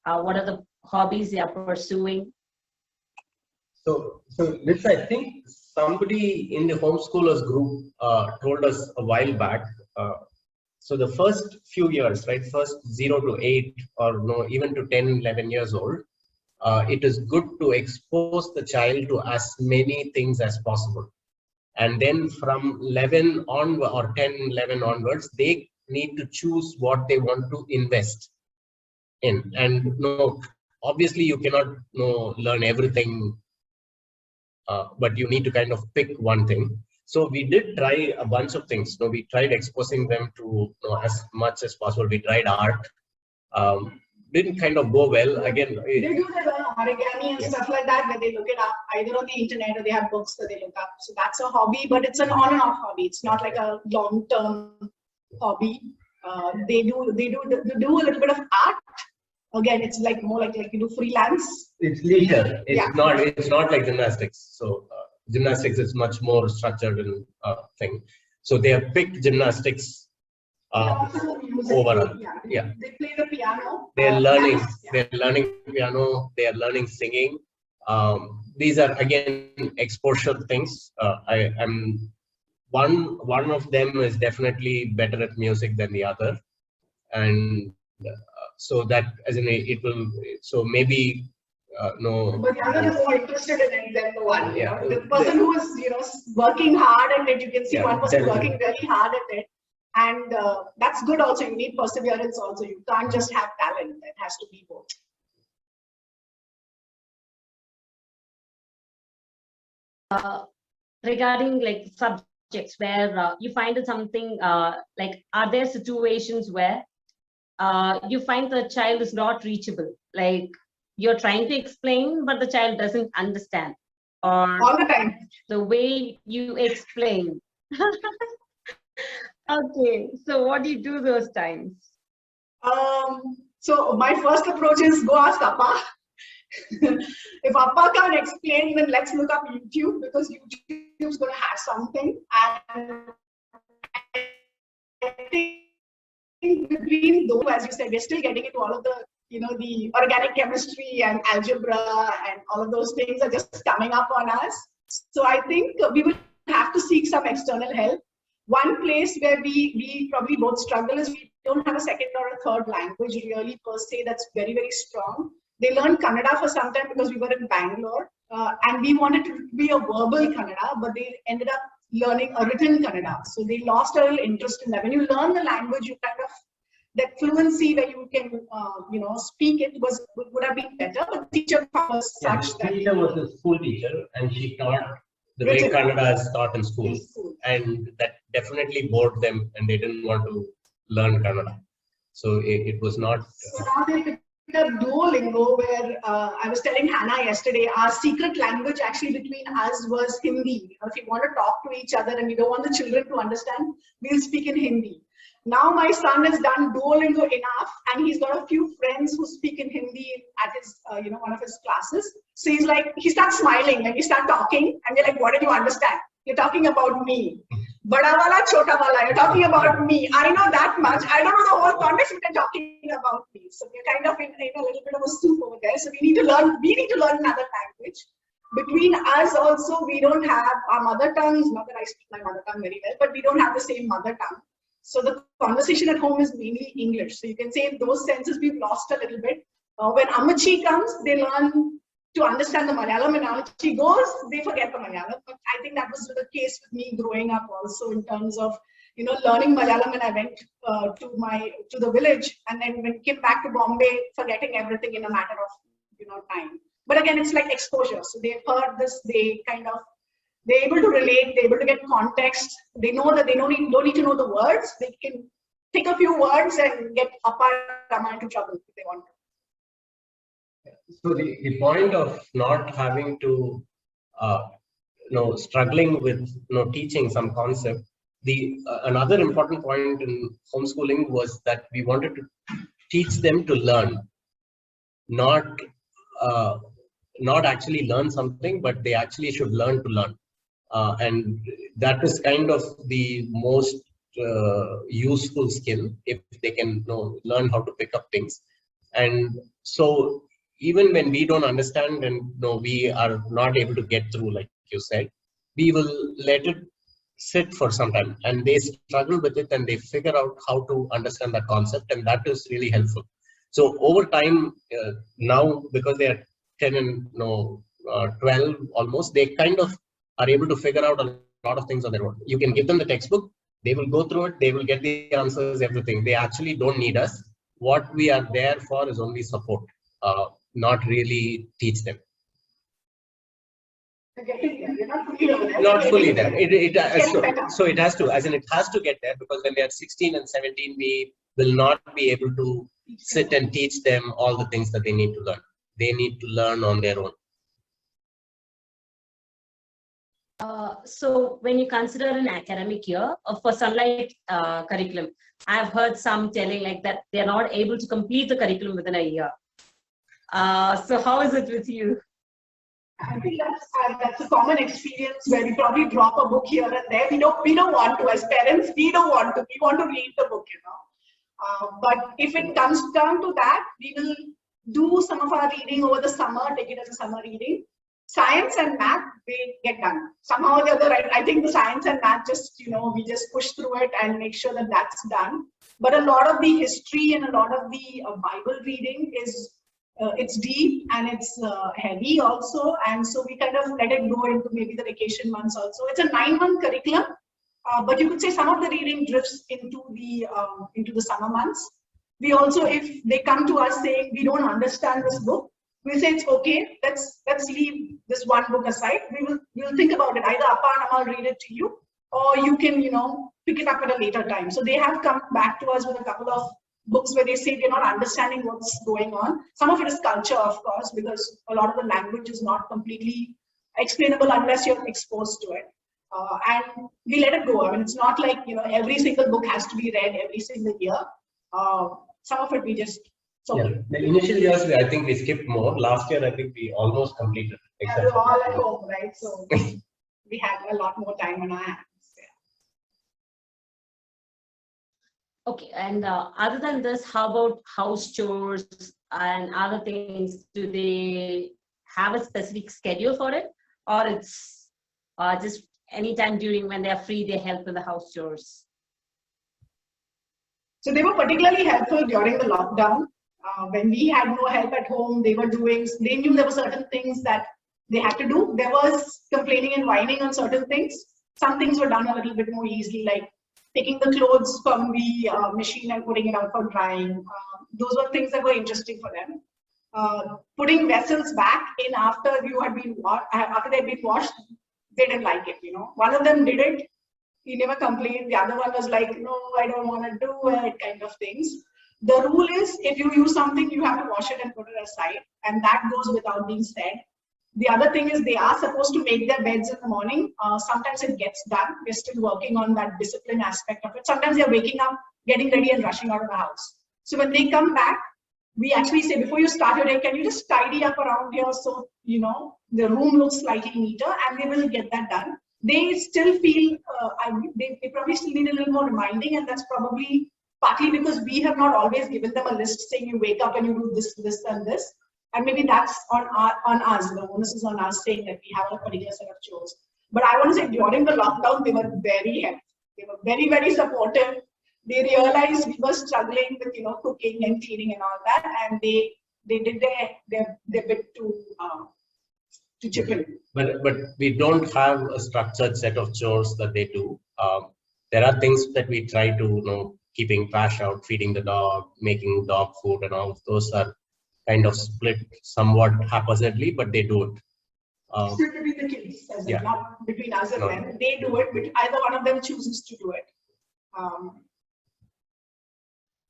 What are the hobbies they are pursuing? So Liz, I think somebody in the homeschoolers group told us a while back. So the first few years, right, first 0 to 8 or even to 10, 11 years old, it is good to expose the child to as many things as possible. And then from 11 on or 10, 11 onwards, they need to choose what they want to invest in. And obviously you cannot learn everything, but you need to kind of pick one thing. So we did try a bunch of things. We tried exposing them to as much as possible. We tried art. Didn't kind of go well. Again, they do their origami and stuff like that, where they look it up either on the internet or they have books that they look up. So that's a hobby, but it's an on and off hobby. It's not like a long-term hobby. They do a little bit of art. Again, it's like more like you do freelance. It's leisure. It's not like gymnastics. So gymnastics is much more structured thing. So they have picked gymnastics overall. Yeah. They play the piano. They're learning. They're learning piano. They are learning singing. These are again exposure things. I'm one of them is definitely better at music than the other, and so that as in it will. So maybe no. But the other is more interested in it than the one. Yeah. The person who is working hard at it, you can see one person working very hard at it. And that's good also. You need perseverance also. You can't just have talent. It has to be both. Regarding like subjects where you find it something like, are there situations where you find the child is not reachable? Like you're trying to explain, but the child doesn't understand. Or all the time. The way you explain. Okay, so what do you do those times? So my first approach is go ask Appa. If Appa can't explain, then let's look up YouTube, because YouTube's going to have something. And I think between those, as you said, we're still getting into all of the, the organic chemistry and algebra and all of those things are just coming up on us. So I think we will have to seek some external help. One place where we probably both struggle is we don't have a second or a third language really per se that's very, very strong. They learned Kannada for some time because we were in Bangalore and we wanted to be a verbal Kannada, but they ended up learning a written Kannada. So they lost a little interest in that. When you learn the language, you kind of that fluency where you can, speak it would have been better. But the teacher was Yeah, such the that teacher was a school teacher, and she taught the way Written. Kannada is taught in school, and that definitely bored them, and they didn't want to learn Kannada. So it was not. So now they picked up Duolingo, where I was telling Hannah yesterday, our secret language actually between us was Hindi. If we want to talk to each other and we don't want the children to understand, we'll speak in Hindi. Now my son has done Duolingo enough, and he's got a few friends who speak in Hindi at his, one of his classes. So he's like, he starts smiling and we start talking, and we're like, what did you understand? You're talking about me. Bada wala, chota wala. You're talking about me. I know that much. I don't know the whole context, but you're talking about me. So we're kind of in a little bit of a soup over there. So we need to learn. We need to learn another language. Between us also, we don't have our mother tongues. Not that I speak my mother tongue very well, but we don't have the same mother tongue. So the conversation at home is mainly English. So you can say in those senses we've lost a little bit. When Ammachi comes, they learn to understand the Malayalam, and Ammachi goes, they forget the Malayalam. But I think that was the case with me growing up also, in terms of learning Malayalam when I went to the village, and then when I came back to Bombay, forgetting everything in a matter of time. But again, it's like exposure. So they've heard this, they're able to relate, they're able to get context. They know that they don't need to know the words. They can pick a few words and get Appa Rama into trouble if they want to. So the point of not having to, struggling with teaching some concept. Another important point in homeschooling was that we wanted to teach them to learn, not actually learn something, but they actually should learn to learn. And that is kind of the most useful skill, if they can learn how to pick up things. And so even when we don't understand and we are not able to get through, like you said, we will let it sit for some time, and they struggle with it and they figure out how to understand that concept, and that is really helpful. So over time, now because they are 10 and 12 almost, they kind of are able to figure out a lot of things on their own. You can give them the textbook, they will go through it, they will get the answers, everything. They actually don't need us. What we are there for is only support, not really teach them. Not fully there. So it has to, it has to get there, because when they are 16 and 17, we will not be able to sit and teach them all the things that they need to learn. They need to learn on their own. So when you consider an academic year for Sunlight curriculum, I've heard some telling like that they're not able to complete the curriculum within a year. So how is it with you? I think that's a common experience where we probably drop a book here and there. We don't want to, as parents, we don't want to. We want to read the book, But if it comes down to that, we will do some of our reading over the summer, take it as a summer reading. Science and math, they get done. Somehow or the other, I think the science and math just, we just push through it and make sure that that's done. But a lot of the history and a lot of the Bible reading is, it's deep and it's heavy also. And so we kind of let it go into maybe the vacation months also. It's a 9-month curriculum, but you could say some of the reading drifts into the summer months. We also, if they come to us saying, we don't understand this book, we'll say it's okay, let's leave this one book aside. We'll think about it. Either Appa and Amma will read it to you, or you can, pick it up at a later time. So they have come back to us with a couple of books where they say they're not understanding what's going on. Some of it is culture, of course, because a lot of the language is not completely explainable unless you're exposed to it. And we let it go. I mean, it's not like, every single book has to be read every single year. Some of it we just, the initial years, I think we skipped more. Last year, I think we almost completed. Yeah, we were all at home, right? So we had a lot more time on our hands. Okay, and other than this, how about house chores and other things? Do they have a specific schedule for it, or it's just anytime during when they're free, they help with the house chores? So they were particularly helpful during the lockdown. When we had no help at home, they knew there were certain things that they had to do. There was complaining and whining on certain things. Some things were done a little bit more easily, like taking the clothes from the machine and putting it out for drying. Those were things that were interesting for them. Putting vessels back in after after they'd been washed, they didn't like it. One of them did it. He never complained. The other one was like, no, I don't want to do it, kind of things. The rule is, if you use something, you have to wash it and put it aside, and that goes without being said. The other thing is, they are supposed to make their beds in the morning. Sometimes it gets done. We're still working on that discipline aspect of it. Sometimes they're waking up, getting ready, and rushing out of the house. So when they come back, we actually say, before you start your day, can you just tidy up around here so the room looks slightly neater, and they will get that done. They still feel they probably still need a little more reminding, and that's probably partly because we have not always given them a list saying you wake up and you do this, this, and this. And maybe that's on us. The onus is on us saying that we have a particular set of chores. But I want to say, during the lockdown, they were very helpful. They were very, very supportive. They realized we were struggling with cooking and cleaning and all that, and they did their bit to chip in. But we don't have a structured set of chores that they do. There are things that we try to keeping trash out, feeding the dog, making dog food, and all those are kind of split somewhat haphazardly, but they do it. Split between the kids, not between us and them. They do it, but either one of them chooses to do it.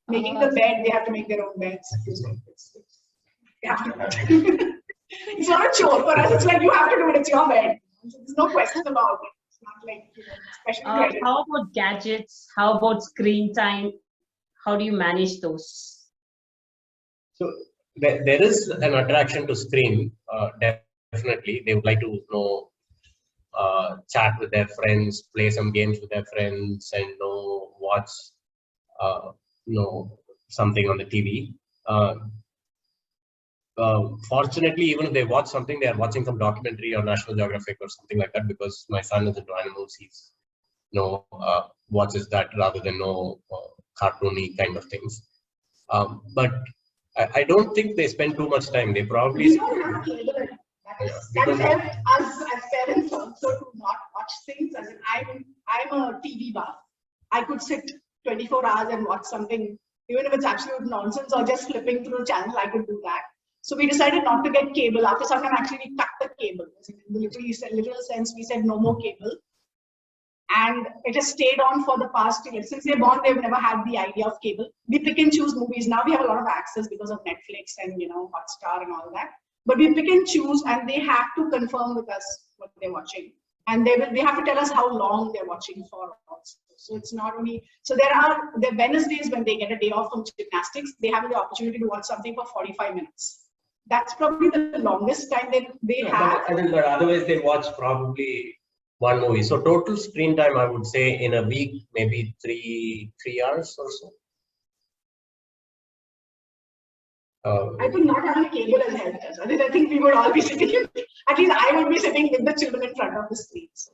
Making the bed, they have to make their own beds. They have to. It's not a chore for us. It's like you have to do it. It's your bed. There's no question about it. It's not like special credit. How about gadgets? How about screen time? How do you manage those? So there is an attraction to screen. Definitely, they would like to chat with their friends, play some games with their friends, and watch something on the TV. Fortunately, even if they watch something, they are watching some documentary or National Geographic or something like that, because my son is into animals. He's watches that rather than cartoony kind of things. But I don't think they spend too much time. They probably. We don't have cable. That helped us as parents also to not watch things. As in, I'm a TV buff. I could sit 24 hours and watch something, even if it's absolute nonsense or just flipping through a channel. I could do that. So we decided not to get cable. After some time, actually, we cut the cable. In the literal sense, we said no more cable. And it has stayed on for the past year. Since they're born, they've never had the idea of cable. We pick and choose movies. Now we have a lot of access because of Netflix and Hotstar and all that. But we pick and choose, and they have to confirm with us what they're watching. And they have to tell us how long they're watching for also. So it's not only, so there are Wednesdays when they get a day off from gymnastics, they have the opportunity to watch something for 45 minutes. That's probably the longest time they have. But otherwise they watch probably one movie. So total screen time, I would say in a week, maybe three hours or so. I think not having cable has helped us. I think we would all be sitting, at least I would be sitting with the children in front of the screen. So.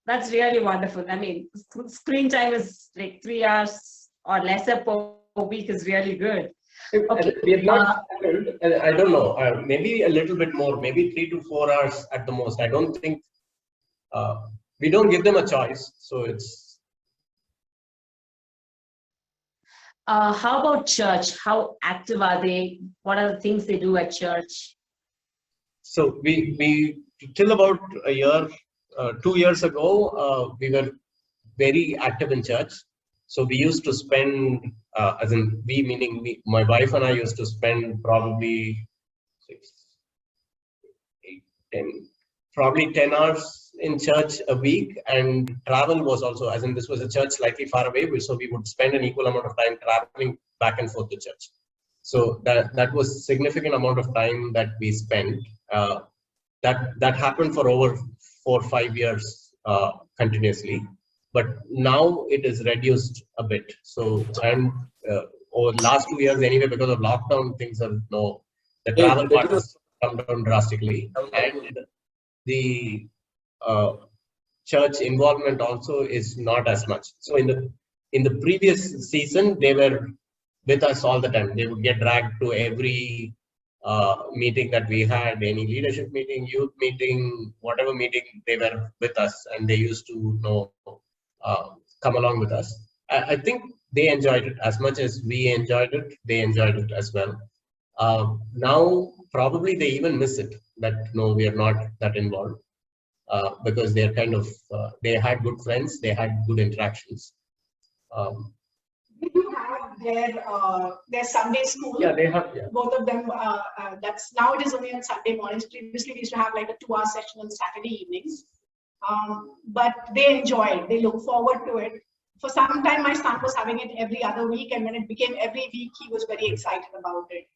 That's really wonderful. I mean, screen time is like 3 hours or lesser per week is really good. Okay. We have not, I don't know, maybe a little bit more, maybe 3 to 4 hours at the most. I don't think, we don't give them a choice. So it's. How about church? How active are they? What are the things they do at church? So we till about a year, 2 years ago, we were very active in church. So we used to spend, as in we meaning me, my wife and I used to spend probably 10 hours in church a week, and travel was also, as in this was a church slightly far away, so we would spend an equal amount of time traveling back and forth to church. So that was significant amount of time that we spent. That happened for over 4 or 5 years continuously, but now it is reduced a bit. So and over the last 2 years anyway, because of lockdown, things have the travel part has come down drastically, and the church involvement also is not as much. So in the previous season, they were with us all the time. They would get dragged to every meeting that we had, any leadership meeting, youth meeting, whatever meeting, they were with us and they used to come along with us. I think they enjoyed it as much as we enjoyed it. They enjoyed it as well. Now probably they even miss it, that no, we are not that involved, because they're kind of they had good friends, they had good interactions. They do have their Sunday school. Yeah, they have. Yeah. Both of them. That's now it is only on Sunday mornings. Previously, we used to have like a 2-hour session on Saturday evenings. But they enjoy it. They look forward to it. For some time, my son was having it every other week, and when it became every week, he was very excited about it.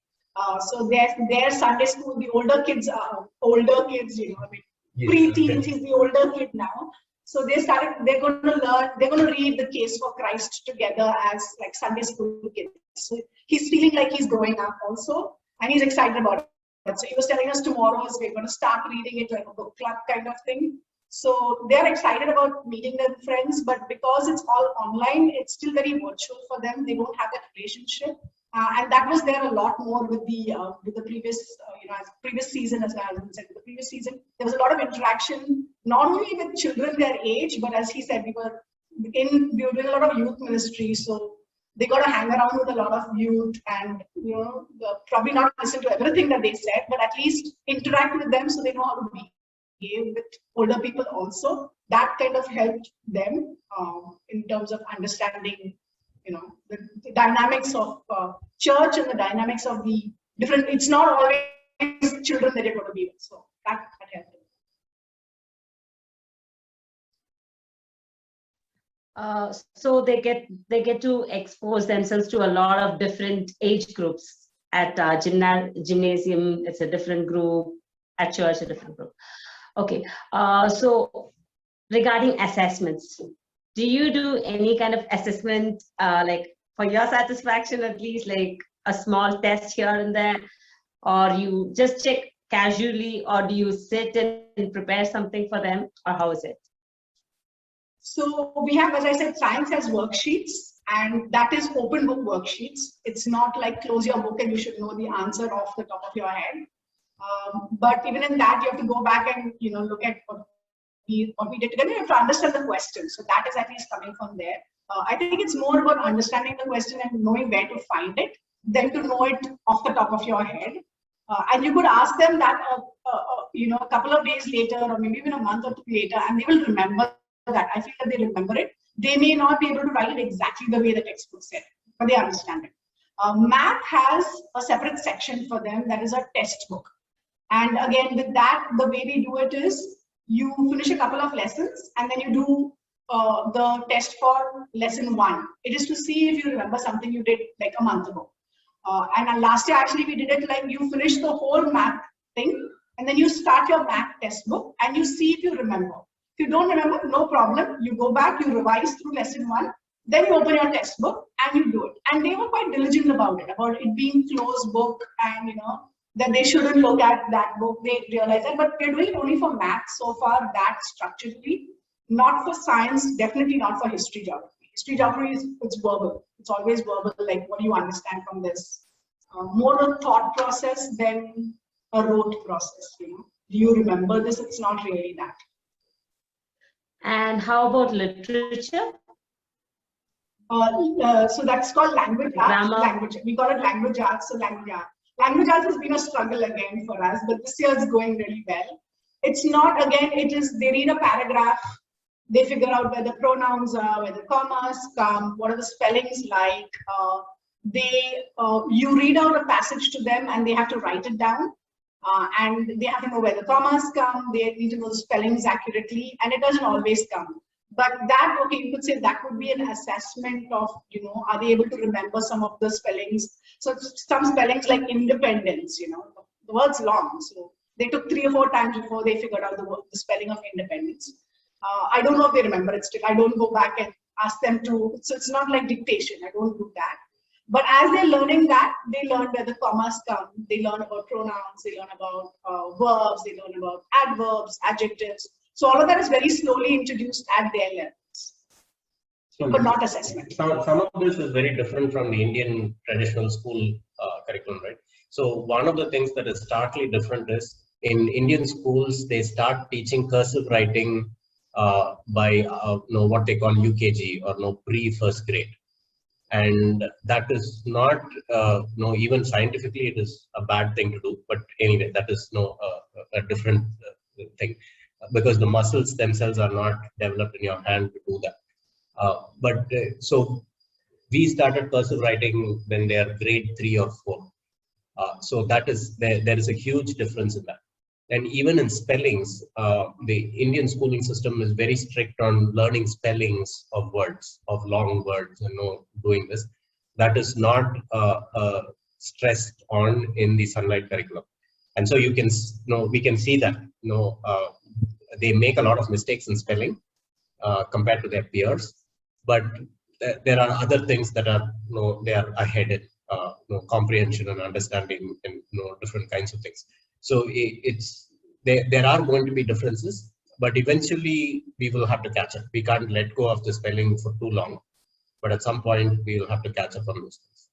So their Sunday school, the older kids, you know, I mean, Yes, pre-teens, he's the older kid now. So they're going to learn, they're going to read the Case for Christ together as like Sunday school kids. So he's feeling like he's growing up also, and he's excited about it. So he was telling us tomorrow we're going to start reading it like a book club kind of thing. So they're excited about meeting their friends, but because it's all online, it's still very virtual for them. They don't have that relationship. And that was there a lot more with the previous, previous season, as I said. The previous season, there was a lot of interaction, not only with children their age, but as he said, we were doing a lot of youth ministry, so they got to hang around with a lot of youth, and probably not listen to everything that they said, but at least interact with them so they know how to behave with older people also. That kind of helped them in terms of understanding the dynamics of church and the dynamics of the different. It's not always children that you're going to be with, so that helped. So they get to expose themselves to a lot of different age groups. At gymnasium, it's a different group. At church, a different group. Okay. So regarding assessments, do you do any kind of assessment, like for your satisfaction, at least, like a small test here and there, or you just check casually, or do you sit and prepare something for them, or how is it? So we have, as I said, science has worksheets, and that is open book worksheets. It's not like close your book and you should know the answer off the top of your head. But even in that, you have to go back and look at what we did together. You have to understand the question. So that is at least coming from there. I think it's more about understanding the question and knowing where to find it than to know it off the top of your head. And you could ask them that a couple of days later, or maybe even a month or two later, and they will remember that. I feel that they remember it. They may not be able to write it exactly the way the textbook said, but they understand it. Math has a separate section for them that is a test book. And again, with that, the way we do it is you finish a couple of lessons and then you do the test for lesson 1. It is to see if you remember something you did like a month ago. And last year, actually, we did it like you finish the whole math thing and then you start your math test book and you see if you remember. If you don't remember, no problem. You go back, you revise through lesson 1, then you open your textbook and you do it. And they were quite diligent about it being closed book, and that they shouldn't look at that book. They realize that, but we're doing it only for math so far, that structurally, not for science, definitely not for history, geography. History, geography it's verbal. It's always verbal, like what do you understand from this? More a thought process than a rote process. Do you remember this? It's not really that. And how about literature? So that's called language arts. Language. We call it language arts. So language arts. Language arts has been a struggle again for us, but this year is going really well. It's not, again, it is, they read a paragraph, they figure out where the pronouns are, where the commas come, what are the spellings like. You read out a passage to them and they have to write it down. And they have to know where the commas come, they need to know the spellings accurately, and it doesn't always come. But that, okay, you could say that would be an assessment of, are they able to remember some of the spellings? So some spellings like independence, the word's long. So they took 3 or 4 times before they figured out the spelling of independence. I don't know if they remember it still. I don't go back and ask them to, so it's not like dictation. I don't do that. But as they're learning that, they learn where the commas come. They learn about pronouns. They learn about verbs. They learn about adverbs, adjectives. So all of that is very slowly introduced at their levels, but not assessment. Some of this is very different from the Indian traditional school curriculum, right? So one of the things that is starkly different is in Indian schools, they start teaching cursive writing by what they call UKG or pre-first grade. And that is not, even scientifically, it is a bad thing to do. But anyway, that is a different thing, because the muscles themselves are not developed in your hand to do that. So we started cursive writing when they are grade 3 or 4. So that is there is a huge difference in that. And even in spellings, the Indian schooling system is very strict on learning spellings of words, of long words, doing this. That is not stressed on in the Sunlight curriculum. And so we can see that, they make a lot of mistakes in spelling compared to their peers, but there are other things that are, they are ahead in comprehension and understanding and different kinds of things. So there are going to be differences, but eventually we will have to catch up. We can't let go of the spelling for too long, but at some point we will have to catch up on those things.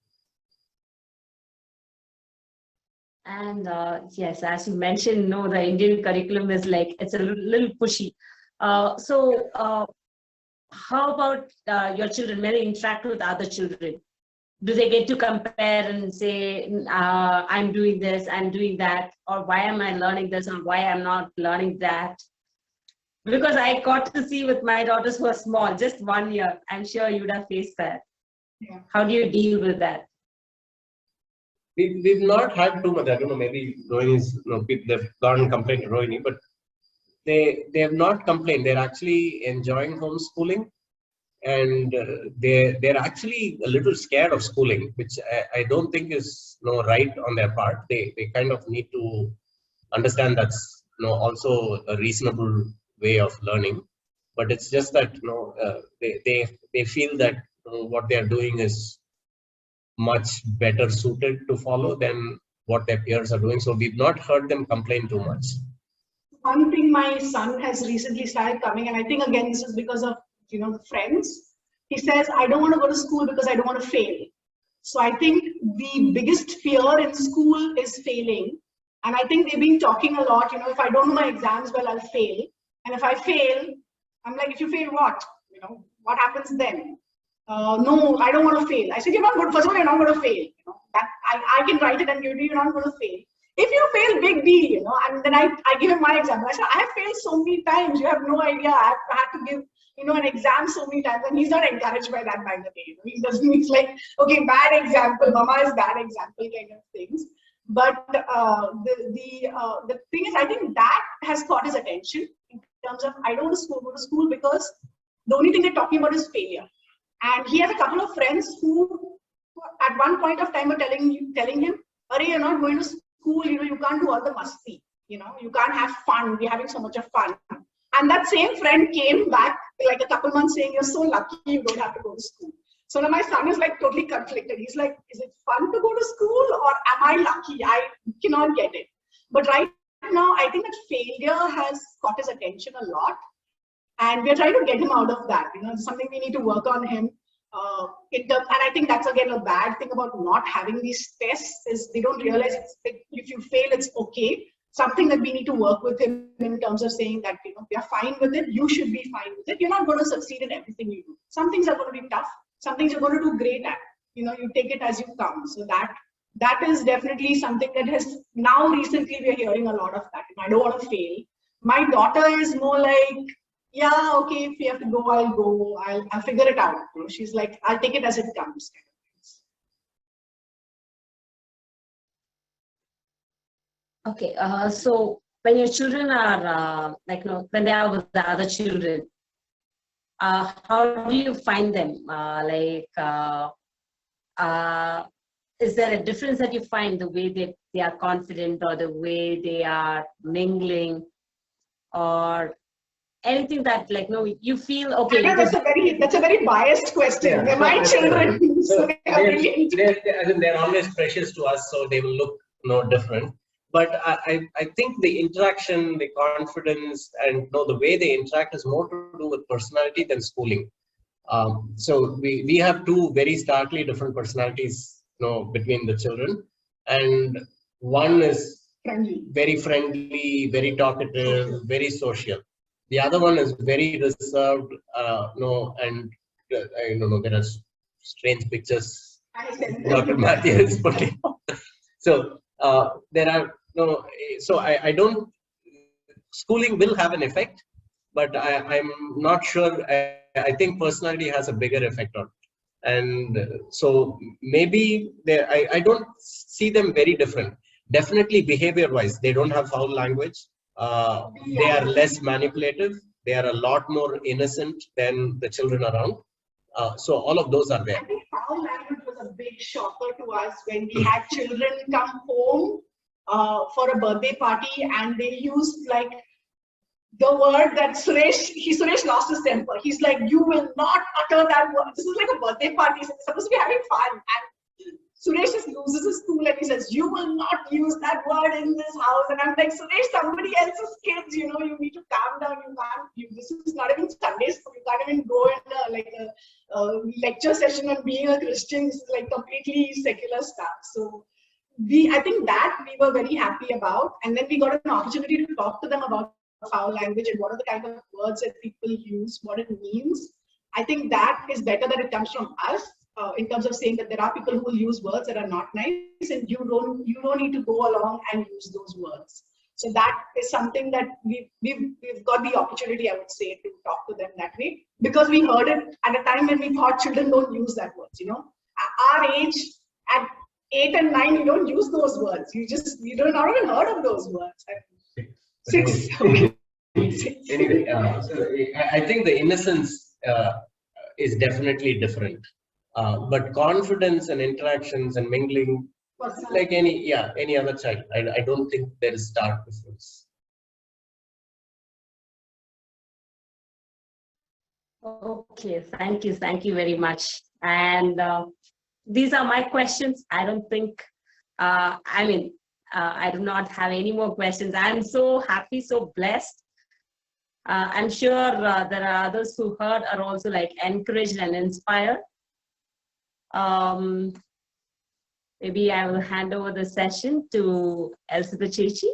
And yes, as you mentioned, the Indian curriculum is like, it's a little pushy. So how about your children when they interact with other children? Do they get to compare and say, I'm doing this, I'm doing that, or why am I learning this, or why I'm not learning that? Because I got to see with my daughters who are small, just 1 year, I'm sure you would have faced that. Yeah. How do you deal with that? We've not had too much. I don't know, maybe Rohini's, they've gone and complained to Rohini, but they have not complained. They're actually enjoying homeschooling. And they're actually a little scared of schooling, which I don't think is right on their part. They kind of need to understand that's also a reasonable way of learning. But it's just that they feel that what they are doing is much better suited to follow than what their peers are doing. So we've not heard them complain too much. One thing my son has recently started coming, and I think again this is because of friends. He says, I don't want to go to school because I don't want to fail. So I think the biggest fear in school is failing. And I think they've been talking a lot, if I don't do my exams well, I'll fail. And if I fail, I'm like, if you fail, what? What happens then? No, I don't want to fail. I said, you're not good. First of all, you're not going to fail. That I can write it and give you, you're not going to fail. If you fail, big deal, and then I give him my example. I said, I have failed so many times. You have no idea. I have had to give, an exam so many times, and he's not encouraged by that, by the way. He doesn't. It's like, okay, bad example. Mama is bad example kind of things. But the thing is, I think that has caught his attention in terms of I don't want to go to school because the only thing they're talking about is failure. And he has a couple of friends who, at one point of time, were telling him, "Arey, you're not going to school, you can't do all the masti, you can't have fun, we're having so much of fun." And that same friend came back like a couple months saying, you're so lucky you don't have to go to school. So now my son is like totally conflicted. He's like, is it fun to go to school or am I lucky? I cannot get it. But right now, I think that failure has caught his attention a lot. And we're trying to get him out of that. It's something we need to work on him. And I think that's again a bad thing about not having these tests is they don't realize if you fail, it's okay. Something that we need to work with him in terms of saying that we are fine with it. You should be fine with it. You're not going to succeed in everything you do. Some things are going to be tough. Some things you're going to do great at. You take it as you come. So that is definitely something that has now recently we're hearing a lot of that. I don't want to fail. My daughter is more like, yeah, okay, if you have to go, I'll go. I'll figure it out. She's like, I'll take it as it comes. Okay, so when your children are when they are with the other children, how do you find them? Is there a difference that you find the way they are confident or the way they are mingling or anything that you feel okay? That's a very biased question. They're my children. So they're always precious to us, so they will look no different. But I think the interaction, the confidence, and the way they interact is more to do with personality than schooling. So we have two very starkly different personalities, between the children, and one is Friendly. very friendly, very talkative, very social. The other one is very reserved, and I don't know, there are strange pictures I sent Dr. them. Matthew is putting. So there are no, so I don't, schooling will have an effect, but I'm not sure. I think personality has a bigger effect on it. And so maybe I don't see them very different. Definitely behavior wise, they don't have foul language. They are less manipulative. They are a lot more innocent than the children around. So all of those are I there. think foul language was a big shocker to us when we had children come home for a birthday party and they used like the word that Suresh lost his temper. He's like, you will not utter that word. This is like a birthday party. It's supposed to be having fun. And Suresh just loses his cool and he says, you will not use that word in this house. And I'm like, Suresh, somebody else's kids, you know, you need to calm down. This is not even Sunday school. You can't even go in a lecture session on being a Christian. This is like completely secular stuff. So I think that we were very happy about. And then we got an opportunity to talk to them about foul language and what are the kind of words that people use, what it means. I think that is better that it comes from us in terms of saying that there are people who will use words that are not nice, and you don't need to go along and use those words. So that is something that we've got the opportunity, I would say, to talk to them that way, because we heard it at a time when we thought children don't use that words. You know, at our age, at 8 and 9, you don't use those words. You don't not even heard of those words. 6. Anyway, so I think the innocence is definitely different, but confidence and interactions and mingling, like any other child, I don't think there is stark difference. Okay, thank you very much. And these are my questions. I don't think, I do not have any more questions. I'm so happy, so blessed. I'm sure there are others who heard are also like encouraged and inspired. Maybe I will hand over the session to Elizabeth Chechi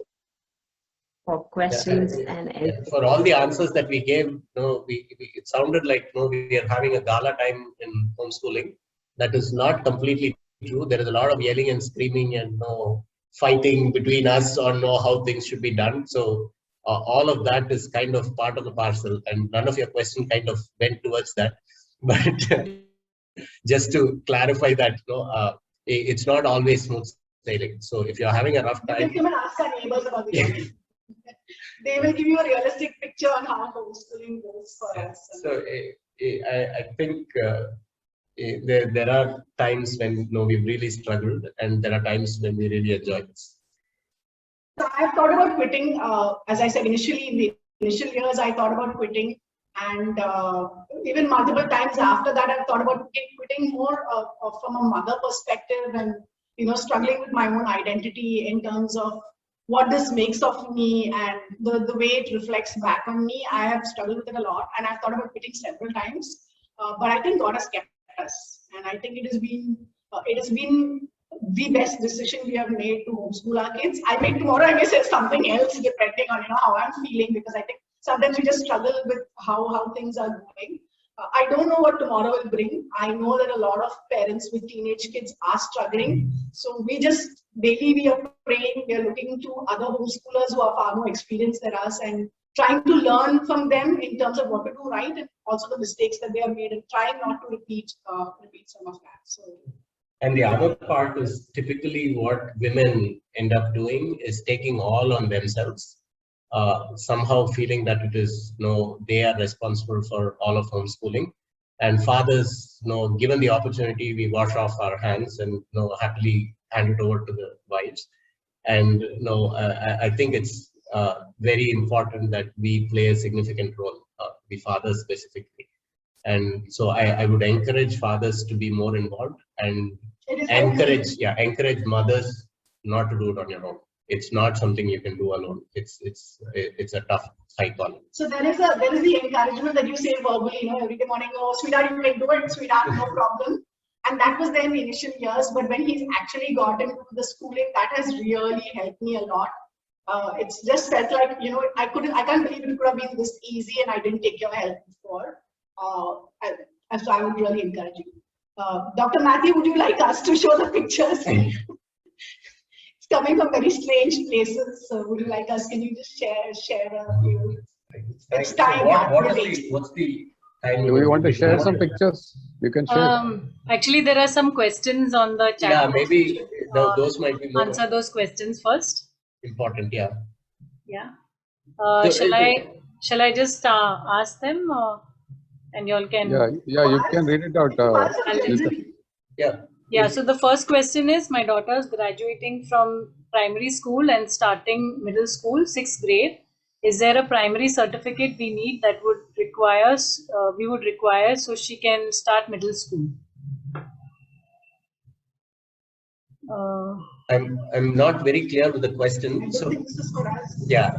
for questions and answers. For all the answers that we gave, it sounded like we are having a gala time in homeschooling. That is not completely true. There is a lot of yelling and screaming and fighting between us on how things should be done. So all of that is kind of part of the parcel, and none of your question kind of went towards that. But just to clarify that, it's not always smooth sailing. So if you're having a rough time, you can come and ask our neighbors about it. They will give you a realistic picture on how homeschooling goes for us. So I think there are times when we've really struggled, and there are times when we really enjoy this. So I've thought about quitting. As I said, initially in the initial years, I thought about quitting, and even multiple times after that, I've thought about quitting more from a mother perspective, and struggling with my own identity in terms of what this makes of me and the way it reflects back on me. I have struggled with it a lot, and I've thought about quitting several times. But I think God has kept us, and I think it has been the best decision we have made to homeschool our kids. Tomorrow I may say something else depending on how I'm feeling, because I think sometimes we just struggle with how things are going. I don't know what tomorrow will bring. I know that a lot of parents with teenage kids are struggling. So we are praying, we are looking to other homeschoolers who are far more experienced than us and trying to learn from them in terms of what to do right, and also the mistakes that they have made, and trying not to repeat some of that. So. And the other part is typically what women end up doing is taking all on themselves, somehow feeling that it is, they are responsible for all of homeschooling. And fathers, given the opportunity, we wash off our hands and happily hand it over to the wives. And I think it's very important that we play a significant role, the fathers specifically. And so I would encourage fathers to be more involved, and encourage mothers not to do it on your own. It's not something you can do alone. It's a tough fight on. So there is the encouragement that you say verbally, every morning, sweetheart, you can do it, sweetheart, no problem. And that was there in the initial years, but when he's actually got into the schooling, that has really helped me a lot. It's just felt like, you know, I can't believe it could have been this easy and I didn't take your help before. And so I would really encourage you. Dr. Matthew, would you like us to show the pictures? It's coming from very strange places. So would you like us, can you just share a few? It's time. So what's the time? Do you want to share some pictures? You can share. Actually, there are some questions on the chat. Yeah, maybe those might be more answer those questions first. important. Yeah. Yeah. So Shall I just ask them, and you all can? Yeah, you can read it out. Yeah. So the first question is, my daughter is graduating from primary school and starting middle school, 6th grade. Is there a primary certificate we need that would we would require so she can start middle school? I'm not very clear with the question. So this is for us. Yeah.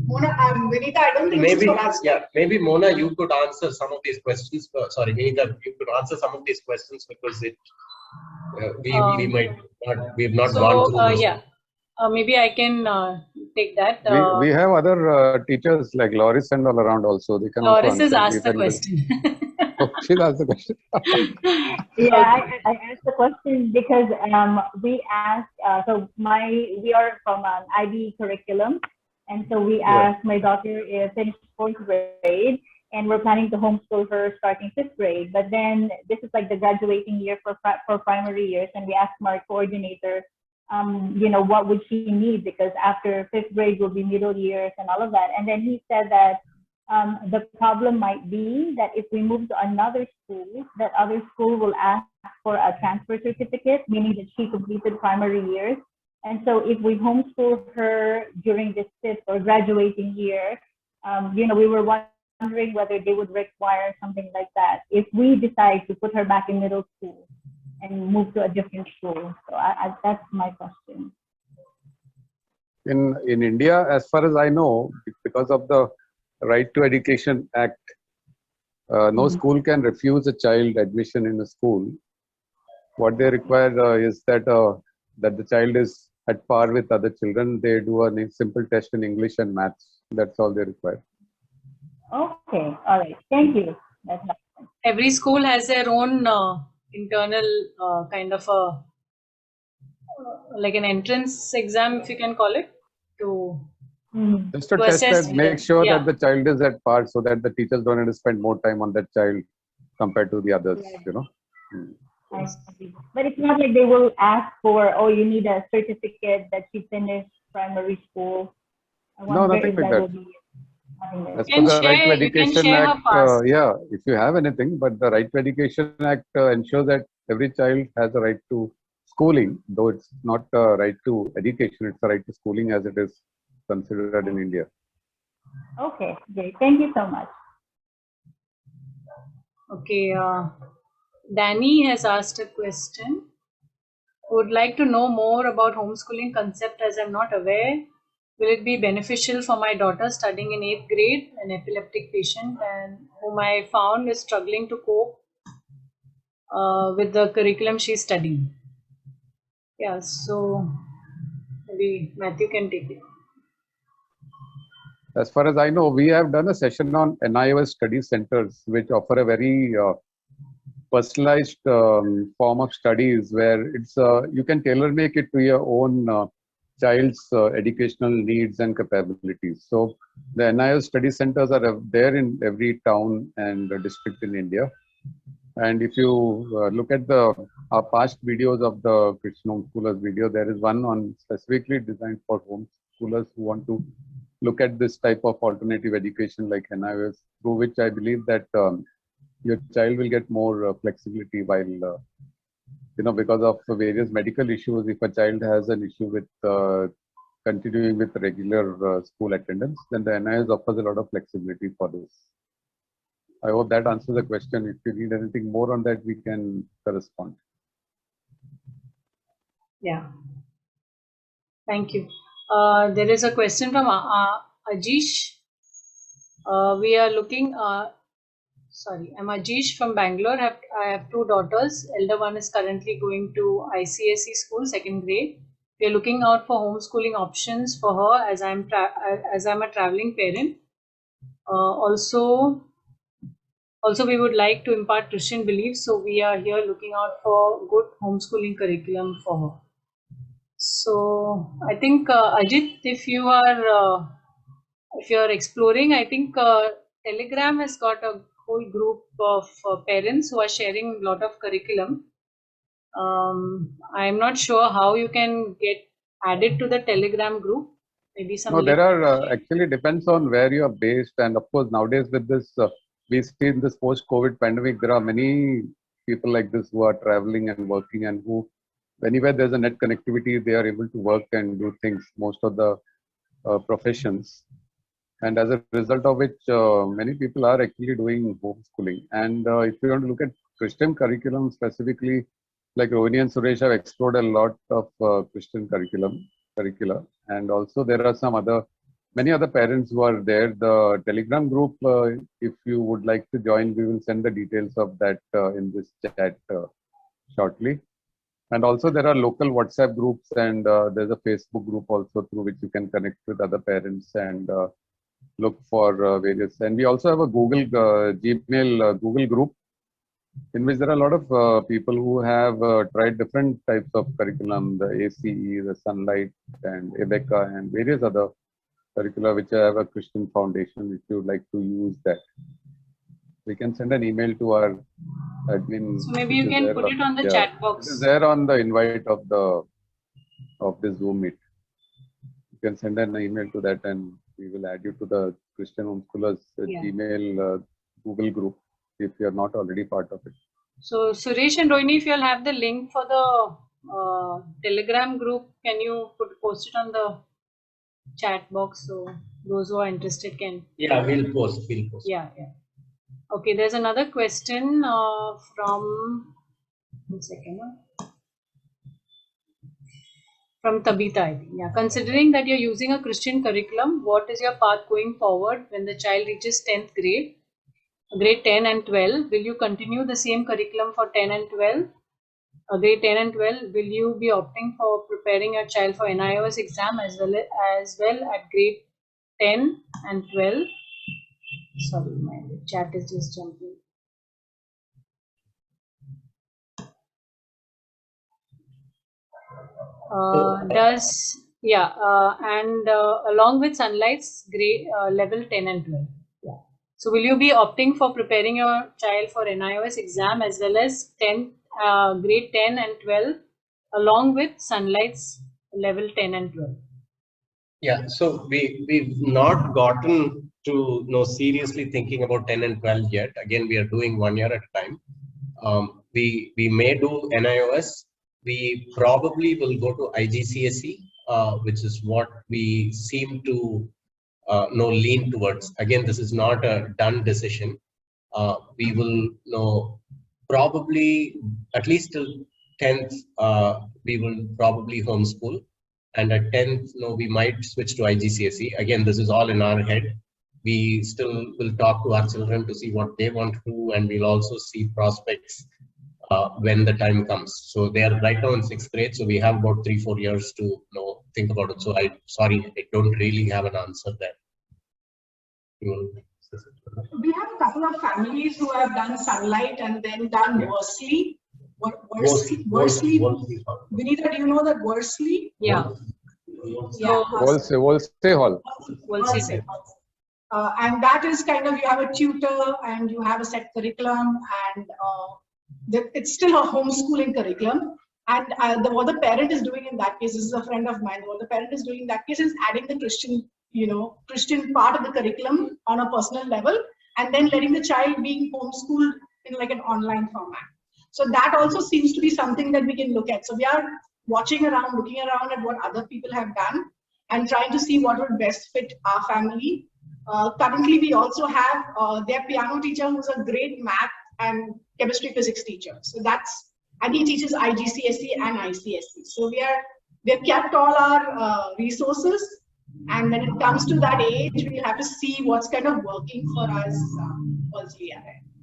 Mona, Vinita, I don't think this is for us. Yeah, maybe Mona, you could answer some of these questions. Sorry, Vinita, you could answer some of these questions because we have not gone through this. Yeah. Maybe I can take that. We have other teachers like Loris and all around also. They can Loris also has answer asked the question. Oh, she's asked the question. Yeah, I asked the question because we asked, we are from an IB curriculum, and so we asked, my daughter is finished 4th grade, and we're planning to homeschool her starting 5th grade. But then this is like the graduating year for primary years, and we asked my coordinator, you know, what would she need, because after 5th grade will be middle years and all of that. And then he said that the problem might be that if we move to another school, that other school will ask for a transfer certificate, meaning that she completed primary years. And so if we homeschool her during this 5th or graduating year, you know, we were wondering whether they would require something like that if we decide to put her back in middle school and move to a different school. So that's my question. In India, as far as I know, because of the Right to Education Act, no school can refuse a child admission in a school. What they require is that the child is at par with other children. They do a simple test in English and maths. That's all they require. Okay, all right. Thank you. That's nice. Every school has their own internal kind of a like an entrance exam, if you can call it, to just to test assess that, make sure yeah. that the child is at par, so that the teachers don't have to spend more time on that child compared to the others, you know. I see. But it's not like they will ask for, oh, you need a certificate that you finished primary school. No, nothing like that. As per the Right to Education Act, yeah, if you have anything, but the Right to Education Act ensures that every child has a right to schooling, though it's not a right to education, it's a right to schooling as it is considered in India. Okay, great. Thank you so much. Okay, Danny has asked a question. Would like to know more about homeschooling concept as I'm not aware. Will it be beneficial for my daughter studying in 8th grade, an epileptic patient, and whom I found is struggling to cope with the curriculum she's studying? Yeah, so maybe Matthew can take it. As far as I know, we have done a session on NIOS study centers, which offer a very personalized form of studies where it's you can tailor make it to your own child's educational needs and capabilities. So the NIOS study centers are there in every town and district in India. And if you look at our past videos of the Christian homeschoolers video, there is one on specifically designed for homeschoolers who want to look at this type of alternative education like NIOS, through which I believe that your child will get more flexibility while, you know, because of various medical issues. If a child has an issue with continuing with regular school attendance, then the NIOS offers a lot of flexibility for this. I hope that answers the question. If you need anything more on that, we can correspond. Yeah. Thank you. There is a question from Ajish. We are looking, Sorry, I'm Ajish from Bangalore. I have two daughters. Elder one is currently going to ICSE school, second grade. We are looking out for homeschooling options for her as I'm a traveling parent. Also, we would like to impart Christian beliefs, so we are here looking out for good homeschooling curriculum for her. So I think Ajit, if you are exploring, I think Telegram has got a whole group of parents who are sharing a lot of curriculum. I'm not sure how you can get added to the Telegram group. Maybe some. No, there are actually depends on where you are based, and of course nowadays with this, we see in this post-COVID pandemic, there are many people like this who are traveling and working, and who, anywhere there's a net connectivity, they are able to work and do things. Most of the professions, and as a result of which, many people are actually doing homeschooling. And if you want to look at Christian curriculum specifically, like Rohini and Suresh have explored a lot of Christian curricula, and also there are many other parents who are there. The Telegram group, if you would like to join, we will send the details of that in this chat shortly. And also there are local WhatsApp groups, and there's a Facebook group also through which you can connect with other parents and look for various. And we also have a Gmail Google group, in which there are a lot of people who have tried different types of curriculum, the ACE, the Sunlight, and ABECA, and various other curricula which have a Christian foundation. If you would like to use that, we can send an email to our admin. So maybe you can put it on the chat box. It is there on the invite of the Zoom meet. You can send an email to that, and we will add you to the Christian Homeschoolers Gmail Google group, if you are not already part of it. So Suresh and Rohini, if you'll have the link for the Telegram group, can you post it on the chat box so those who are interested can? Yeah, we'll post. Yeah. Okay, there's another question from, 1 second. From Tabitha, I think. Yeah. Considering that you're using a Christian curriculum, what is your path going forward when the child reaches 10th grade? Grade 10 and 12, will you continue the same curriculum for 10 and 12? Grade 10 and 12, will you be opting for preparing your child for NIOS exam as well at grade 10 and 12? Sorry, my chat is just jumping. Along with Sunlight's grade level 10 and 12. So will you be opting for preparing your child for NIOS exam as well as grade 10 and 12 along with Sunlight's level 10 and 12? Yeah, so we've not gotten to seriously thinking about 10 and 12 yet. Again, we are doing 1 year at a time. We may do NIOS. We probably will go to IGCSE, which is what we seem to lean towards. Again, this is not a done decision. We will probably at least till 10th we will probably homeschool, and at 10th we might switch to IGCSE. Again, this is all in our head. We still will talk to our children to see what they want to do, and we'll also see prospects when the time comes. So they are right now in 6th grade, so we have about 3-4 years to think about it. So I don't really have an answer there. We have a couple of families who have done Sunlight and then done Worsley. Worsley. Vinita, do you know that Worsley? Yeah. Wolsey Hall. And that is kind of, you have a tutor and you have a set curriculum, and it's still a homeschooling curriculum. And what the parent is doing in that case, this is a friend of mine, what the parent is doing in that case is adding the Christian part of the curriculum on a personal level, and then letting the child being homeschooled in like an online format. So that also seems to be something that we can look at. So we are looking around at what other people have done and trying to see what would best fit our family. Currently, we also have their piano teacher who's a great math and chemistry physics teacher. So and he teaches IGCSE and ICSE. So we have kept all our resources And when it comes to that age, we have to see what's kind of working for us also.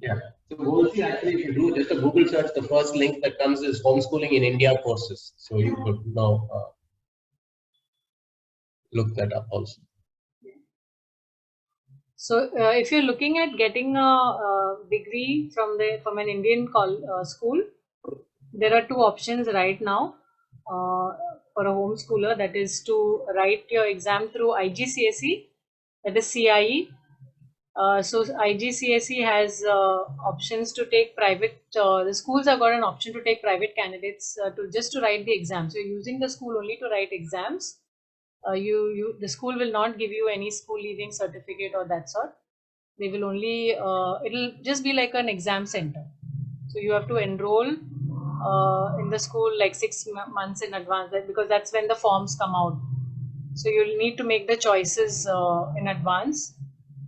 Yeah. So Wolsey, actually, if you do just a Google search, the first link that comes is Homeschooling in India courses. So you could now look that up also. So if you're looking at getting a degree from an Indian school, there are two options right now for a homeschooler. That is to write your exam through IGCSE, that is CIE. So IGCSE has options to take private. The schools have got an option to take private candidates to write the exam. So you're using the school only to write exams. The school will not give you any school leaving certificate or that sort. They will only it'll just be like an exam center. So you have to enroll in the school like 6 months in advance, because that's when the forms come out. So you'll need to make the choices in advance.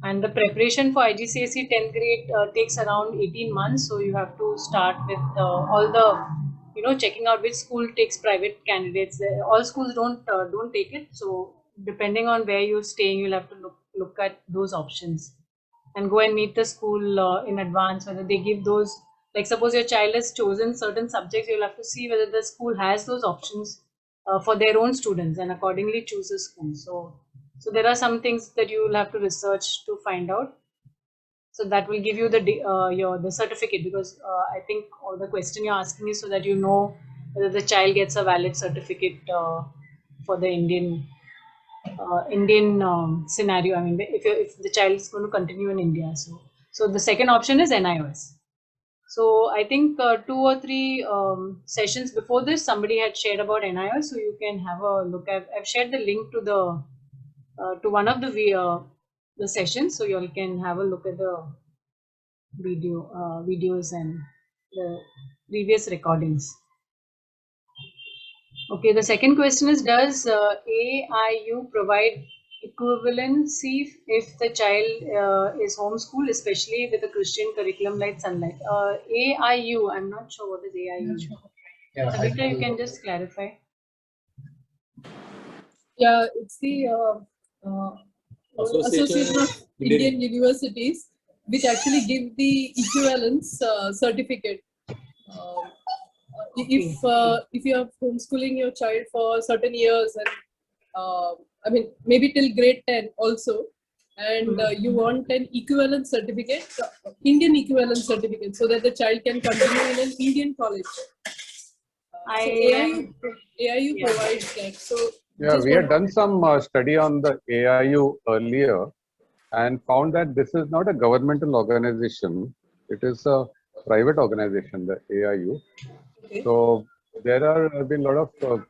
And the preparation for IGCSE 10th grade takes around 18 months. So you have to start with all the, checking out which school takes private candidates. All schools don't take it. So depending on where you're staying, you'll have to look at those options and go and meet the school in advance, whether they give those. Like suppose your child has chosen certain subjects, you'll have to see whether the school has those options for their own students and accordingly choose a school. So there are some things that you will have to research to find out. So that will give you the certificate, because I think all the question you're asking is so that you know whether the child gets a valid certificate for the Indian scenario. I mean, if the child is going to continue in India, so the second option is NIOS. So I think 2 or 3 sessions before this, somebody had shared about NIOS, so you can have a look. I've shared the link to one of the sessions, so you all can have a look at the videos and the previous recordings. Okay, the second question is, does AIU provide equivalency if the child is homeschooled, especially with a Christian curriculum like Sunlight? AIU, I'm not sure what is AIU. Yeah, Savita, you can just clarify. Yeah, it's the Association of Indian Universities, which actually give the equivalence certificate. If you are homeschooling your child for certain years, and I mean maybe till grade 10 also, and you want an equivalent certificate, Indian equivalent certificate, so that the child can continue in an Indian college. So AIU provides that. So yeah, we had done some study on the AIU earlier and found that this is not a governmental organization. It is a private organization, the AIU. Okay. So there have been a lot of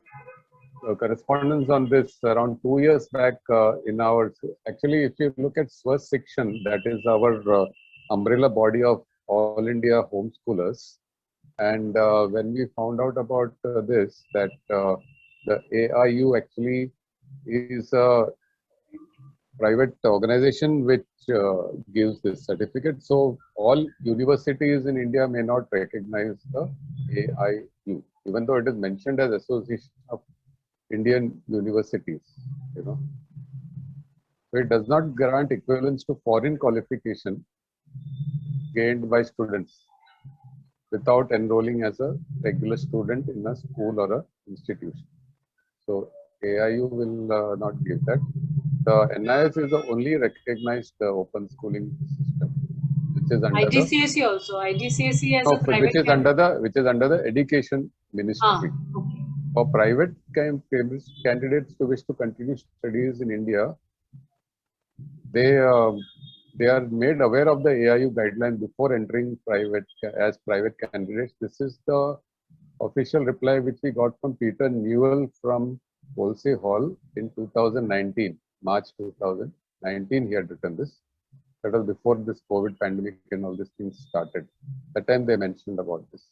correspondence on this around 2 years back in our, actually if you look at Swas Section, that is our umbrella body of all India homeschoolers. And when we found out about this, that the AIU actually is a private organization which gives this certificate. So all universities in India may not recognize the AIU, even though it is mentioned as Association of Indian Universities, So it does not grant equivalence to foreign qualification gained by students without enrolling as a regular student in a school or a institution. So AIU will not give that. The NIS is the only recognized open schooling system, which is under IGCSE also. IGCSE as a private. Which is under the Education Ministry. Okay. For private candidates who wish to continue studies in India, they are made aware of the AIU guidelines before entering as private candidates. This is the official reply which we got from Peter Newell from Wolsey Hall in 2019, March 2019. He had written this. That was before this COVID pandemic and all these things started. That time they mentioned about this.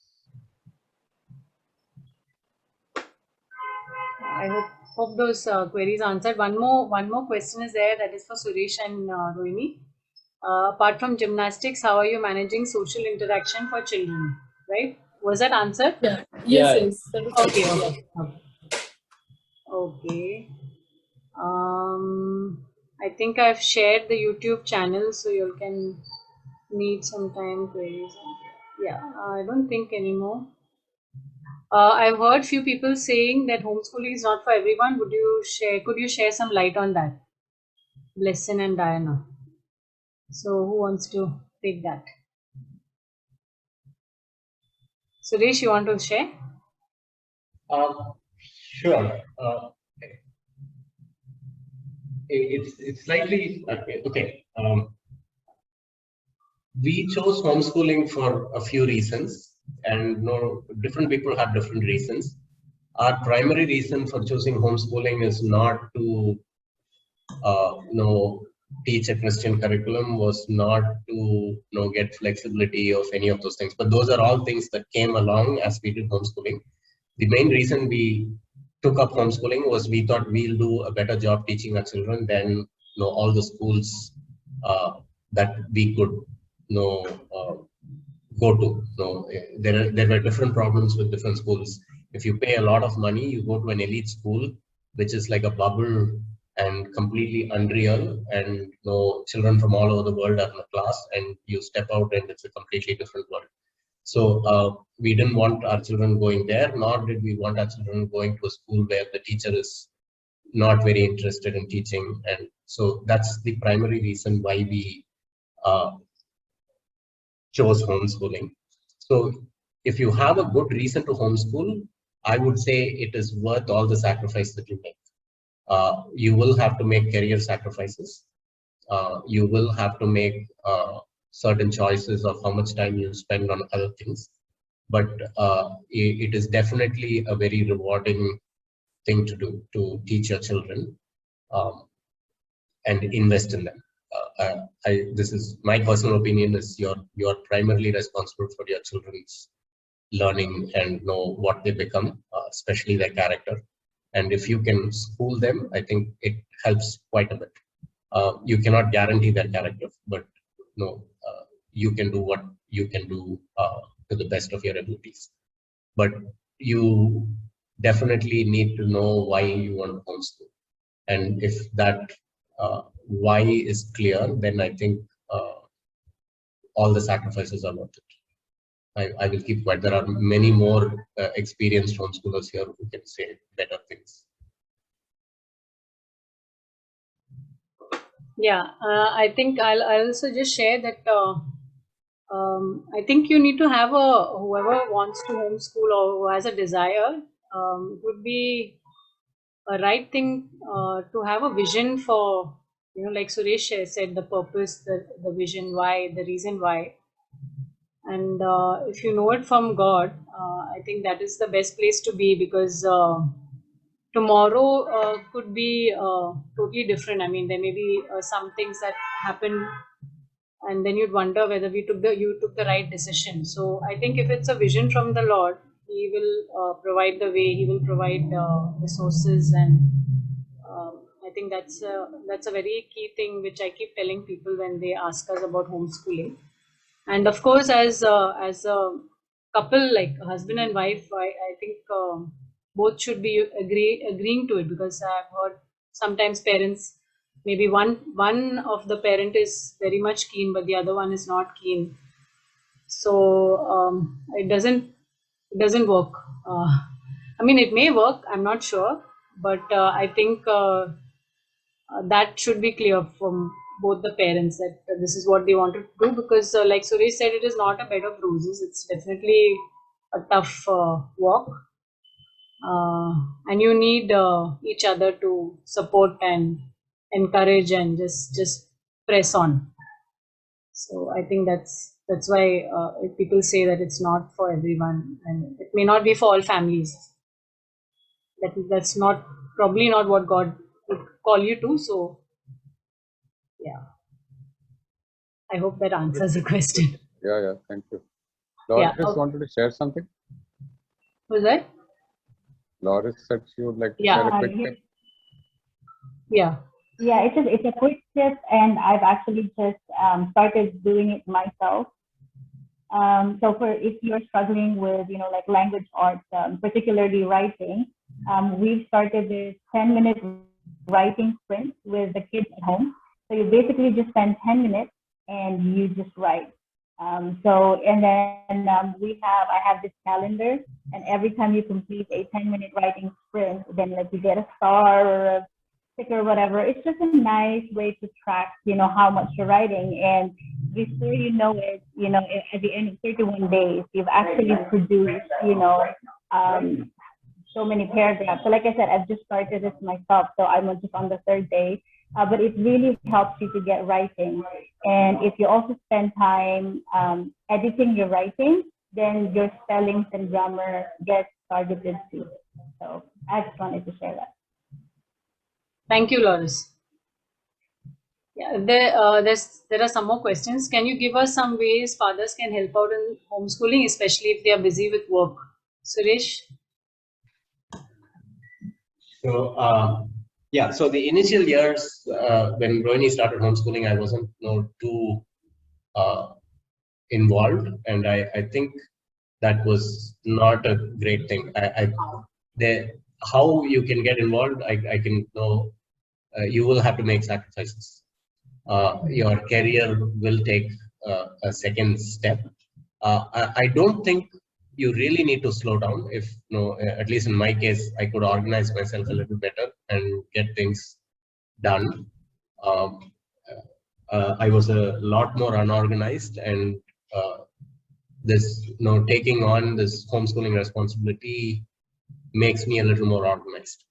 I hope those queries answered. One more question is there, that is for Suresh and Rohini. Apart from gymnastics, how are you managing social interaction for children? Right? Was that answered? Yeah. Yes. That was Okay. I think I've shared the YouTube channel, so you can need some time queries. Yeah, I don't think anymore. I've heard few people saying that homeschooling is not for everyone. Could you share some light on that? Blessing and Diana. So who wants to take that? Suresh, you want to share? Sure. It's slightly okay. We chose homeschooling for a few reasons, and different people have different reasons. Our primary reason for choosing homeschooling is not to teach a Christian curriculum, was not to get flexibility of any of those things. But those are all things that came along as we did homeschooling. The main reason we took up homeschooling was we thought we'll do a better job teaching our children than all the schools that we could go to. There were different problems with different schools. If you pay a lot of money, you go to an elite school, which is like a bubble and completely unreal, and children from all over the world are in the class, and you step out and it's a completely different world. So we didn't want our children going there, nor did we want our children going to a school where the teacher is not very interested in teaching. And so that's the primary reason why we chose homeschooling. So if you have a good reason to homeschool, I would say it is worth all the sacrifice that you make. You will have to make career sacrifices. You will have to make certain choices of how much time you spend on other things. But it is definitely a very rewarding thing to do, to teach your children and invest in them. This is my personal opinion, is you're primarily responsible for your children's learning and know what they become, especially their character. And if you can school them, I think it helps quite a bit. You cannot guarantee their character, but you can do what you can do to the best of your abilities. But you definitely need to know why you want to homeschool. And if that why is clear, then I think all the sacrifices are worth it. I will keep quiet. There are many more experienced homeschoolers here who can say better things. Yeah, I think I'll also just share that I think you need to have whoever wants to homeschool or who has a desire, would be a right thing to have a vision for, like Suresh said, the purpose, the vision, why, the reason why. And if you know it from God, I think that is the best place to be, because tomorrow could be totally different. I mean, there may be some things that happen, and then you'd wonder whether you took the right decision. So I think if it's a vision from the Lord, He will provide the way. He will provide resources, and I think that's a very key thing which I keep telling people when they ask us about homeschooling. And of course, as a couple, like husband and wife, I think both should be agreeing to it, because I've heard sometimes parents, maybe one of the parent is very much keen, but the other one is not keen. So it doesn't work. I mean, it may work. I'm not sure, but I think that should be clear from both the parents, that this is what they want to do, because like Suresh said, it is not a bed of roses. It's definitely a tough walk, and you need each other to support and encourage and just press on. So I think that's why if people say that it's not for everyone, and it may not be for all families. That's probably not what God would call you to. So yeah, I hope that answers the question. Yeah, thank you. Loris wanted to share something. Was that? Loris said she would like to share a quick thing. Yeah. Yeah, it's a quick tip, and I've actually just started doing it myself. So if you're struggling with like language arts, particularly writing, we've started this 10-minute writing sprints with the kids at home. So you basically just spend 10 minutes and you just write. And then I have this calendar, and every time you complete a 10-minute writing sprint, then like you get a star or a sticker or whatever. It's just a nice way to track, how much you're writing. And before you know it, at the end of 31 days, you've actually produced, so many paragraphs. So like I said, I've just started this myself, so I'm just on the third day. But it really helps you to get writing. And if you also spend time editing your writing, then your spellings and grammar get targeted too. So I just wanted to share that. Thank you, Loris. Yeah, there are some more questions. Can you give us some ways fathers can help out in homeschooling, especially if they are busy with work? Suresh? So, yeah, so the initial years when Rohini started homeschooling, I wasn't too involved, and I think that was not a great thing. How you can get involved, I can know you will have to make sacrifices. Your career will take a second step. I don't think you really need to slow down. If at least in my case, I could organize myself a little better and get things done. I was a lot more unorganized, and this taking on this homeschooling responsibility makes me a little more organized.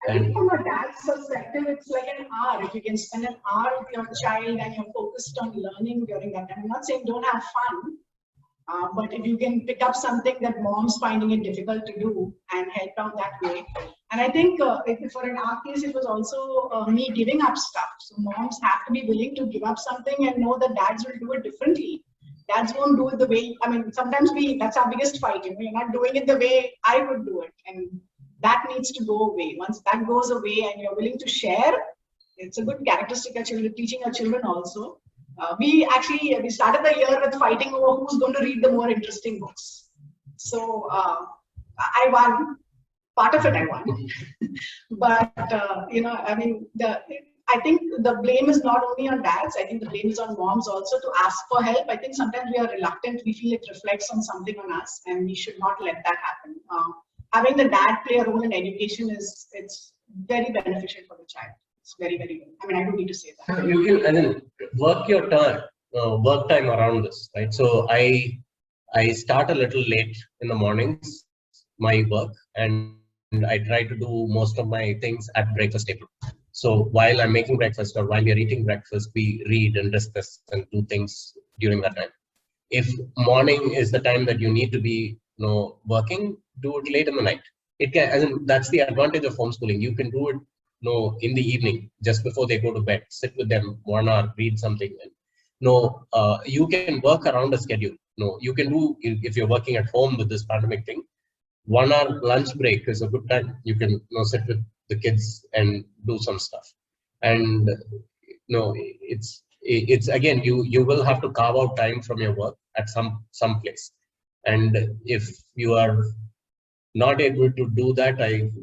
I think from a dad's perspective, it's like an hour. If you can spend an hour with your child and you're focused on learning during that time, I'm not saying don't have fun, but if you can pick up something that mom's finding it difficult to do and help out that way. And I think for in our case, it was also me giving up stuff. So moms have to be willing to give up something and know that dads will do it differently. Dads won't do it the way, sometimes that's our biggest fight. You're not doing it the way I would do it. And that needs to go away. Once that goes away and you're willing to share, it's a good characteristic of children, teaching our children also. We started the year with fighting over who's going to read the more interesting books. So I won. Part of it I won. But, I think the blame is not only on dads. I think the blame is on moms also to ask for help. I think sometimes we are reluctant. We feel it reflects on something on us, and we should not let that happen. Having the dad play a role in education it's very beneficial for the child. It's very, very good. I don't need to say that. You can work your work time around this, right? So I start a little late in the mornings, my work, and I try to do most of my things at breakfast table. So while I'm making breakfast or while we are eating breakfast, we read and discuss and do things during that time. If morning is the time that you need to be working, do it late in the night. It can, that's the advantage of homeschooling. You can do it in the evening, just before they go to bed. Sit with them 1 hour, read something. You can work around a schedule. You can do, if you're working at home with this pandemic thing, 1 hour lunch break is a good time. You can sit with the kids and do some stuff. And it's again, you will have to carve out time from your work at some place. And if you are not able to do that,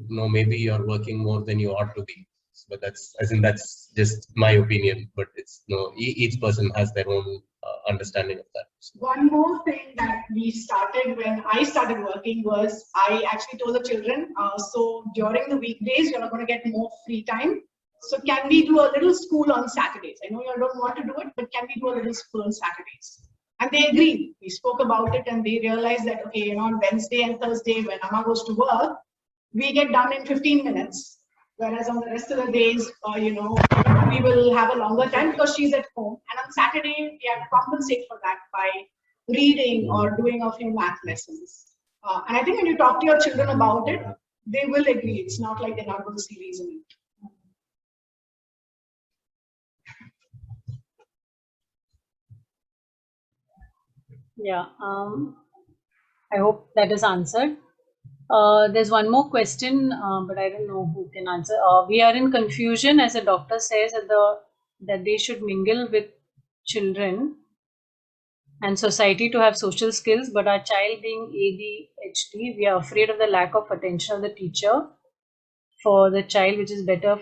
maybe you're working more than you ought to be. But that's just my opinion. But it's each person has their own understanding of that. One more thing that we started when I started working was I actually told the children, so during the weekdays you're going to get more free time. So can we do a little school on Saturdays? I know you don't want to do it, but can we do a little school on Saturdays? And they agreed. We spoke about it and they realized that, okay, on Wednesday and Thursday when Amma goes to work, we get done in 15 minutes. Whereas on the rest of the days, we will have a longer time because she's at home. And on Saturday, we have to compensate for that by reading or doing a few math lessons. And I think when you talk to your children about it, they will agree. It's not like they're not going to see reason in it. Yeah, I hope that is answered. There's one more question, but I don't know who can answer. We are in confusion, as the doctor says that they should mingle with children and society to have social skills, but our child being ADHD, we are afraid of the lack of attention of the teacher. for the child, which is better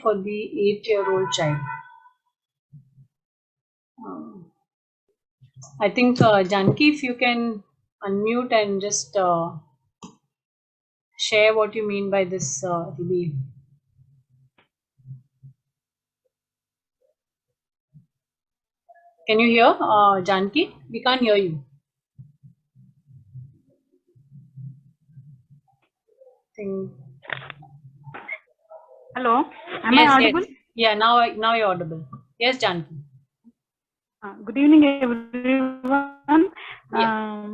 for the 8-year-old child. I think Janki, if you can unmute and just share what you mean by this, it'll be. Can you hear, Janki? We can't hear you. Hello, am Yes, I audible? yes. Yeah, now you're audible. Yes, Janki. Good evening, everyone. Yeah.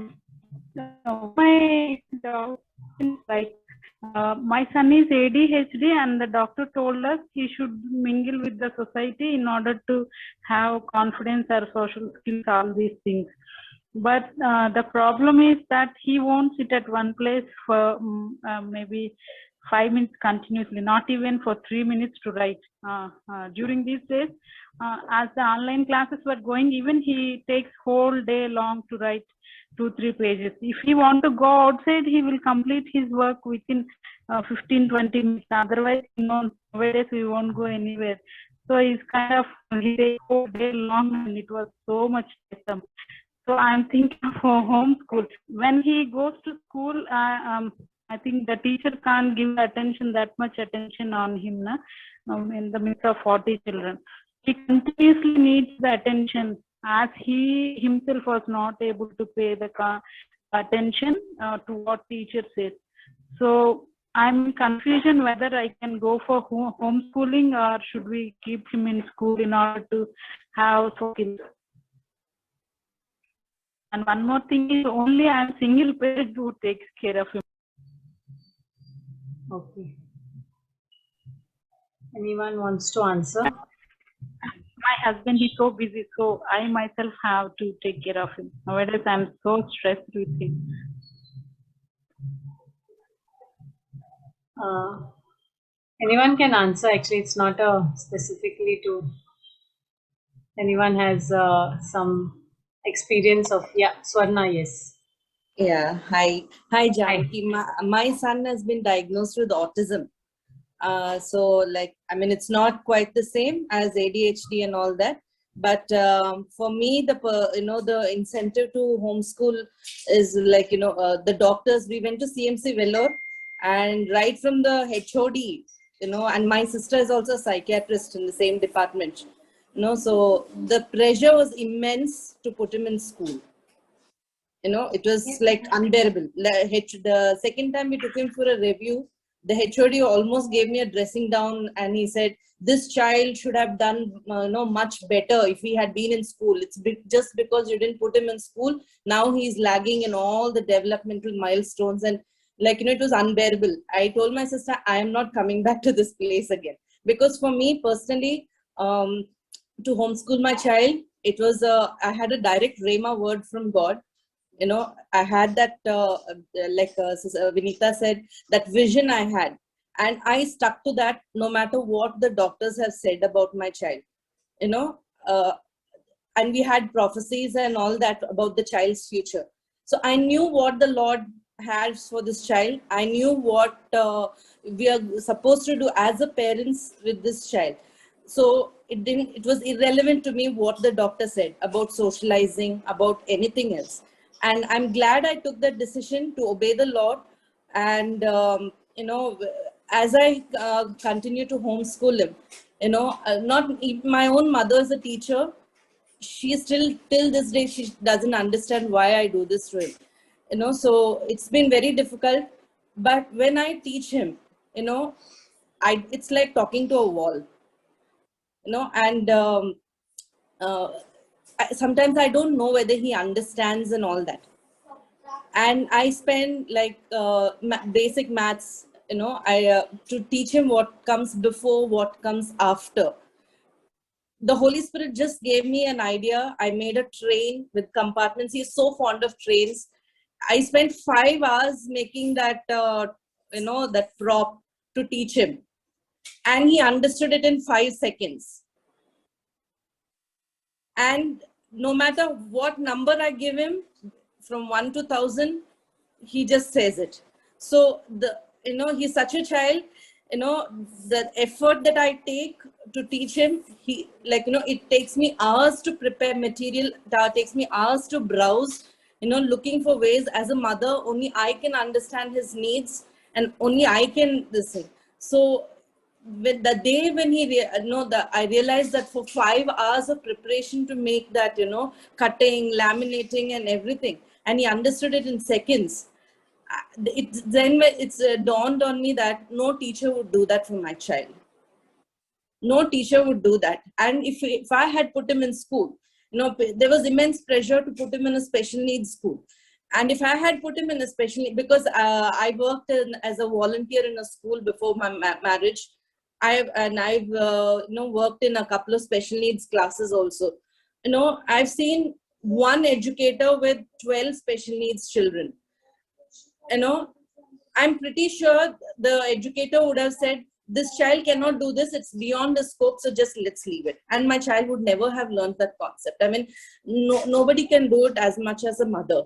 My doubt is like, my son is ADHD, and the doctor told us he should mingle with the society in order to have confidence or social skills, all these things. But the problem is that he won't sit at one place for maybe 5 minutes continuously, not even for 3 minutes to write. During these days, as the online classes were going, even he takes whole day long to write 2-3 pages. If he want to go outside, he will complete his work within 15-20 minutes. Otherwise, nowadays we won't go anywhere. So he's kind of, he takes whole day long, and it was so much time. So I'm thinking of homeschool. When he goes to school, I think the teacher can't give that much attention on him in the midst of 40 children. He continuously needs the attention, as he himself was not able to pay the attention to what teacher says. So I'm in confusion whether I can go for homeschooling, or should we keep him in school in order to have skills. And one more thing is, only I'm single parent who takes care of him. Okay. Anyone wants to answer? My husband is so busy, so I myself have to take care of him. Nowadays, I'm so stressed with him. Anyone can answer. Actually, it's not specifically to. Anyone has some experience of, yeah, Swarna, yes. Yeah, hi Janki. My son has been diagnosed with autism. So like, I mean, it's not quite the same as ADHD and all that. But for me, the incentive to homeschool is like, the doctors, we went to CMC Vellore, and right from the HOD, and my sister is also a psychiatrist in the same department. So the pressure was immense to put him in school. It was like unbearable. The second time we took him for a review, the HOD almost gave me a dressing down, and he said, this child should have done much better if he had been in school. It's just because you didn't put him in school, now he's lagging in all the developmental milestones. And like, it was unbearable. I told my sister, I am not coming back to this place again. Because for me personally, to homeschool my child, it was I had a direct Rhema word from God. I had that, like Vinita said, that vision I had, and I stuck to that no matter what the doctors have said about my child, and we had prophecies and all that about the child's future. So I knew what the Lord has for this child. I knew what we are supposed to do as a parents with this child. So it was irrelevant to me what the doctor said about socializing, about anything else. And I'm glad I took that decision to obey the Lord. And, as I continue to homeschool him, not my own mother is a teacher. She still, till this day, she doesn't understand why I do this to him. So it's been very difficult. But when I teach him, it's like talking to a wall, and sometimes I don't know whether he understands and all that. And I spend like basic maths, to teach him what comes before, what comes after. The Holy Spirit just gave me an idea. I made a train with compartments. He's so fond of trains. I spent 5 hours making that, that prop to teach him. And he understood it in 5 seconds. And no matter what number I give him, from 1 to 1,000, he just says it. So he's such a child the effort that I take to teach him, it takes me hours to prepare material, that takes me hours to browse, looking for ways. As a mother, only I can understand his needs, and only I can this thing. So with the day when I realized that for 5 hours of preparation to make that, cutting, laminating and everything, and he understood it in seconds. It's dawned on me that no teacher would do that for my child. No teacher would do that. And if I had put him in school, there was immense pressure to put him in a special needs school. And if I had put him in a special, because I worked as a volunteer in a school before my marriage, I've worked in a couple of special needs classes also. I've seen one educator with 12 special needs children. I'm pretty sure the educator would have said, this child cannot do this, it's beyond the scope, so just let's leave it. And my child would never have learned that concept. I mean, nobody can do it as much as a mother.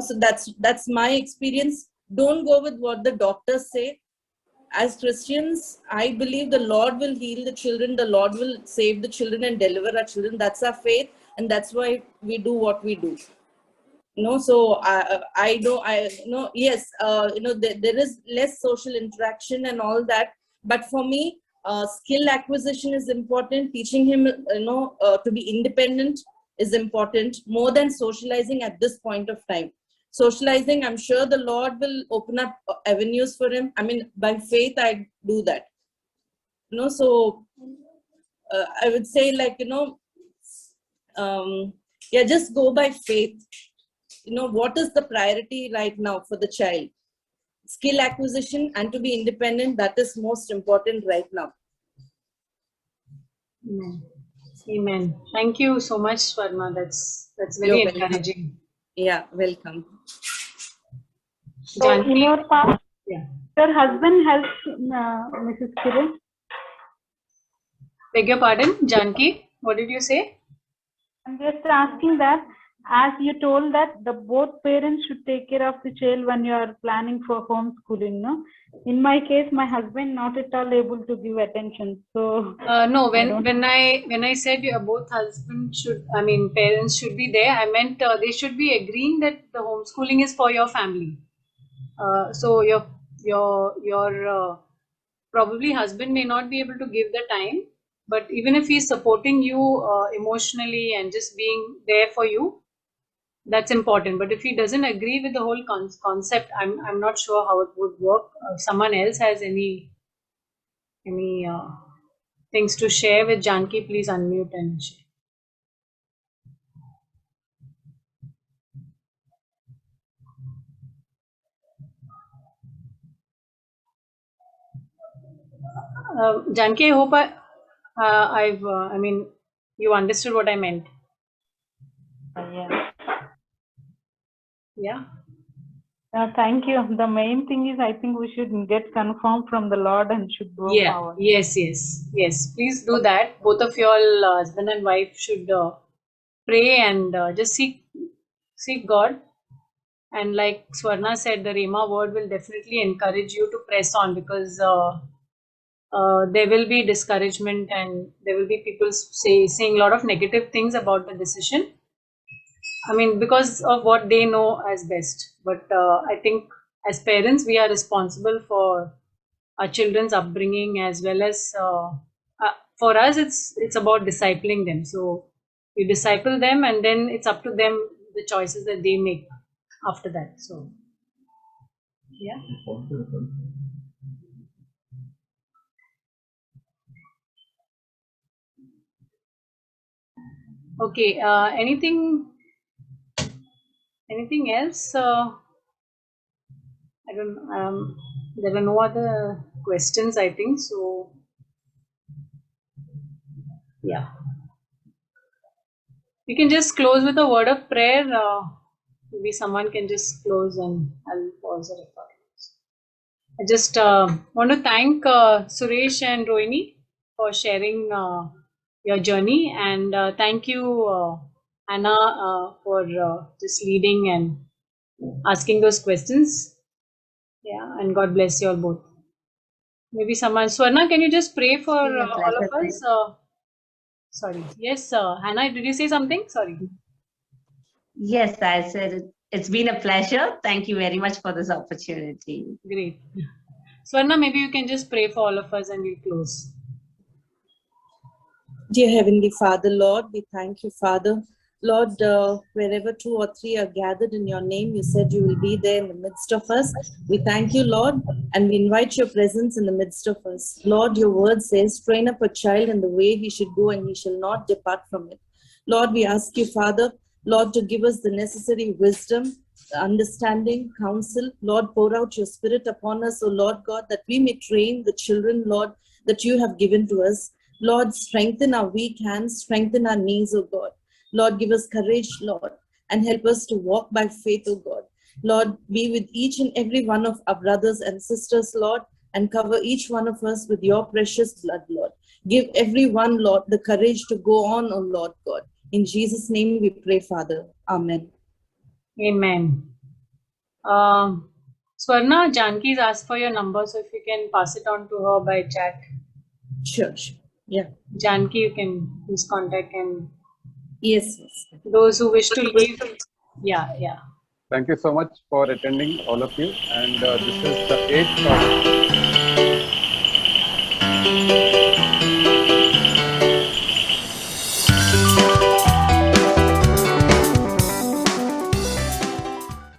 So that's my experience. Don't go with what the doctors say. As Christians, I believe the Lord will heal the children, the Lord will save the children and deliver our children. That's our faith, and that's why we do what we do. So yes, there is less social interaction and all that, but for me, skill acquisition is important. Teaching him to be independent is important more than socializing at this point of time. Socializing, I'm sure the Lord will open up avenues for him. I mean, by faith I do that. So I would say, just go by faith. What is the priority right now for the child? Skill acquisition and to be independent, that is most important right now. Amen. Thank you so much, Swarna. That's very encouraging. Yeah, welcome. So in your past, your husband helps Mrs. Kiran? Beg your pardon, Janki, what did you say? I'm just asking that, as you told that the both parents should take care of the child when you are planning for homeschooling, no? In my case, my husband not at all able to give attention. So no, when I said both parents should be there, I meant they should be agreeing that the homeschooling is for your family. So your probably husband may not be able to give the time, but even if he's supporting you emotionally and just being there for you, that's important. But if he doesn't agree with the whole concept, I'm not sure how it would work. If someone else has any things to share with Janki, please unmute and share. Janki, I hope you understood what I meant. Yeah. Thank you. The main thing is, I think we should get confirmed from the Lord and should go forward. Yes. Please do that. Both of you all, husband and wife, should pray and just seek God. And like Swarna said, the Rhema word will definitely encourage you to press on, because there will be discouragement and there will be people saying a lot of negative things about the decision. I mean, because of what they know as best. But I think as parents, we are responsible for our children's upbringing, as well as for us, it's about discipling them. So you disciple them, and then it's up to them, the choices that they make after that. So yeah. Okay. Anything else? I don't. There are no other questions, I think. So yeah, you can just close with a word of prayer. Maybe someone can just close, and I'll pause the recording. I just want to thank Suresh and Rohini for sharing your journey, and thank you, Anna, for just leading and asking those questions. Yeah, and God bless you all both. Maybe someone. Swarna, can you just pray for Been a all of pleasure. us? Sorry. Yes, Hannah, did you say something? Sorry. Yes, I said it's been a pleasure. Thank you very much for this opportunity. Great. Swarna, maybe you can just pray for all of us and we'll close. Dear Heavenly Father, Lord, we thank you, Father. Lord, wherever 2 or 3 are gathered in your name, you said you will be there in the midst of us. We thank you, Lord, and we invite your presence in the midst of us. Lord, your word says, train up a child in the way he should go, and he shall not depart from it. Lord, we ask you, Father, Lord, to give us the necessary wisdom, understanding, counsel. Lord, pour out your spirit upon us, O Lord God, that we may train the children, Lord, that you have given to us. Lord, strengthen our weak hands, strengthen our knees, O God. Lord, give us courage, Lord, and help us to walk by faith, O God. Lord, be with each and every one of our brothers and sisters, Lord, and cover each one of us with your precious blood, Lord. Give everyone, Lord, the courage to go on, O Lord God. In Jesus' name we pray, Father. Amen. Amen. Swarna, Janki's asked for your number, so if you can pass it on to her by chat. Sure, sure. Yeah. Janki, you can please contact, and Yes, yes. those who wish to leave. Yeah. Thank you so much for attending, all of you. And this is the 8th of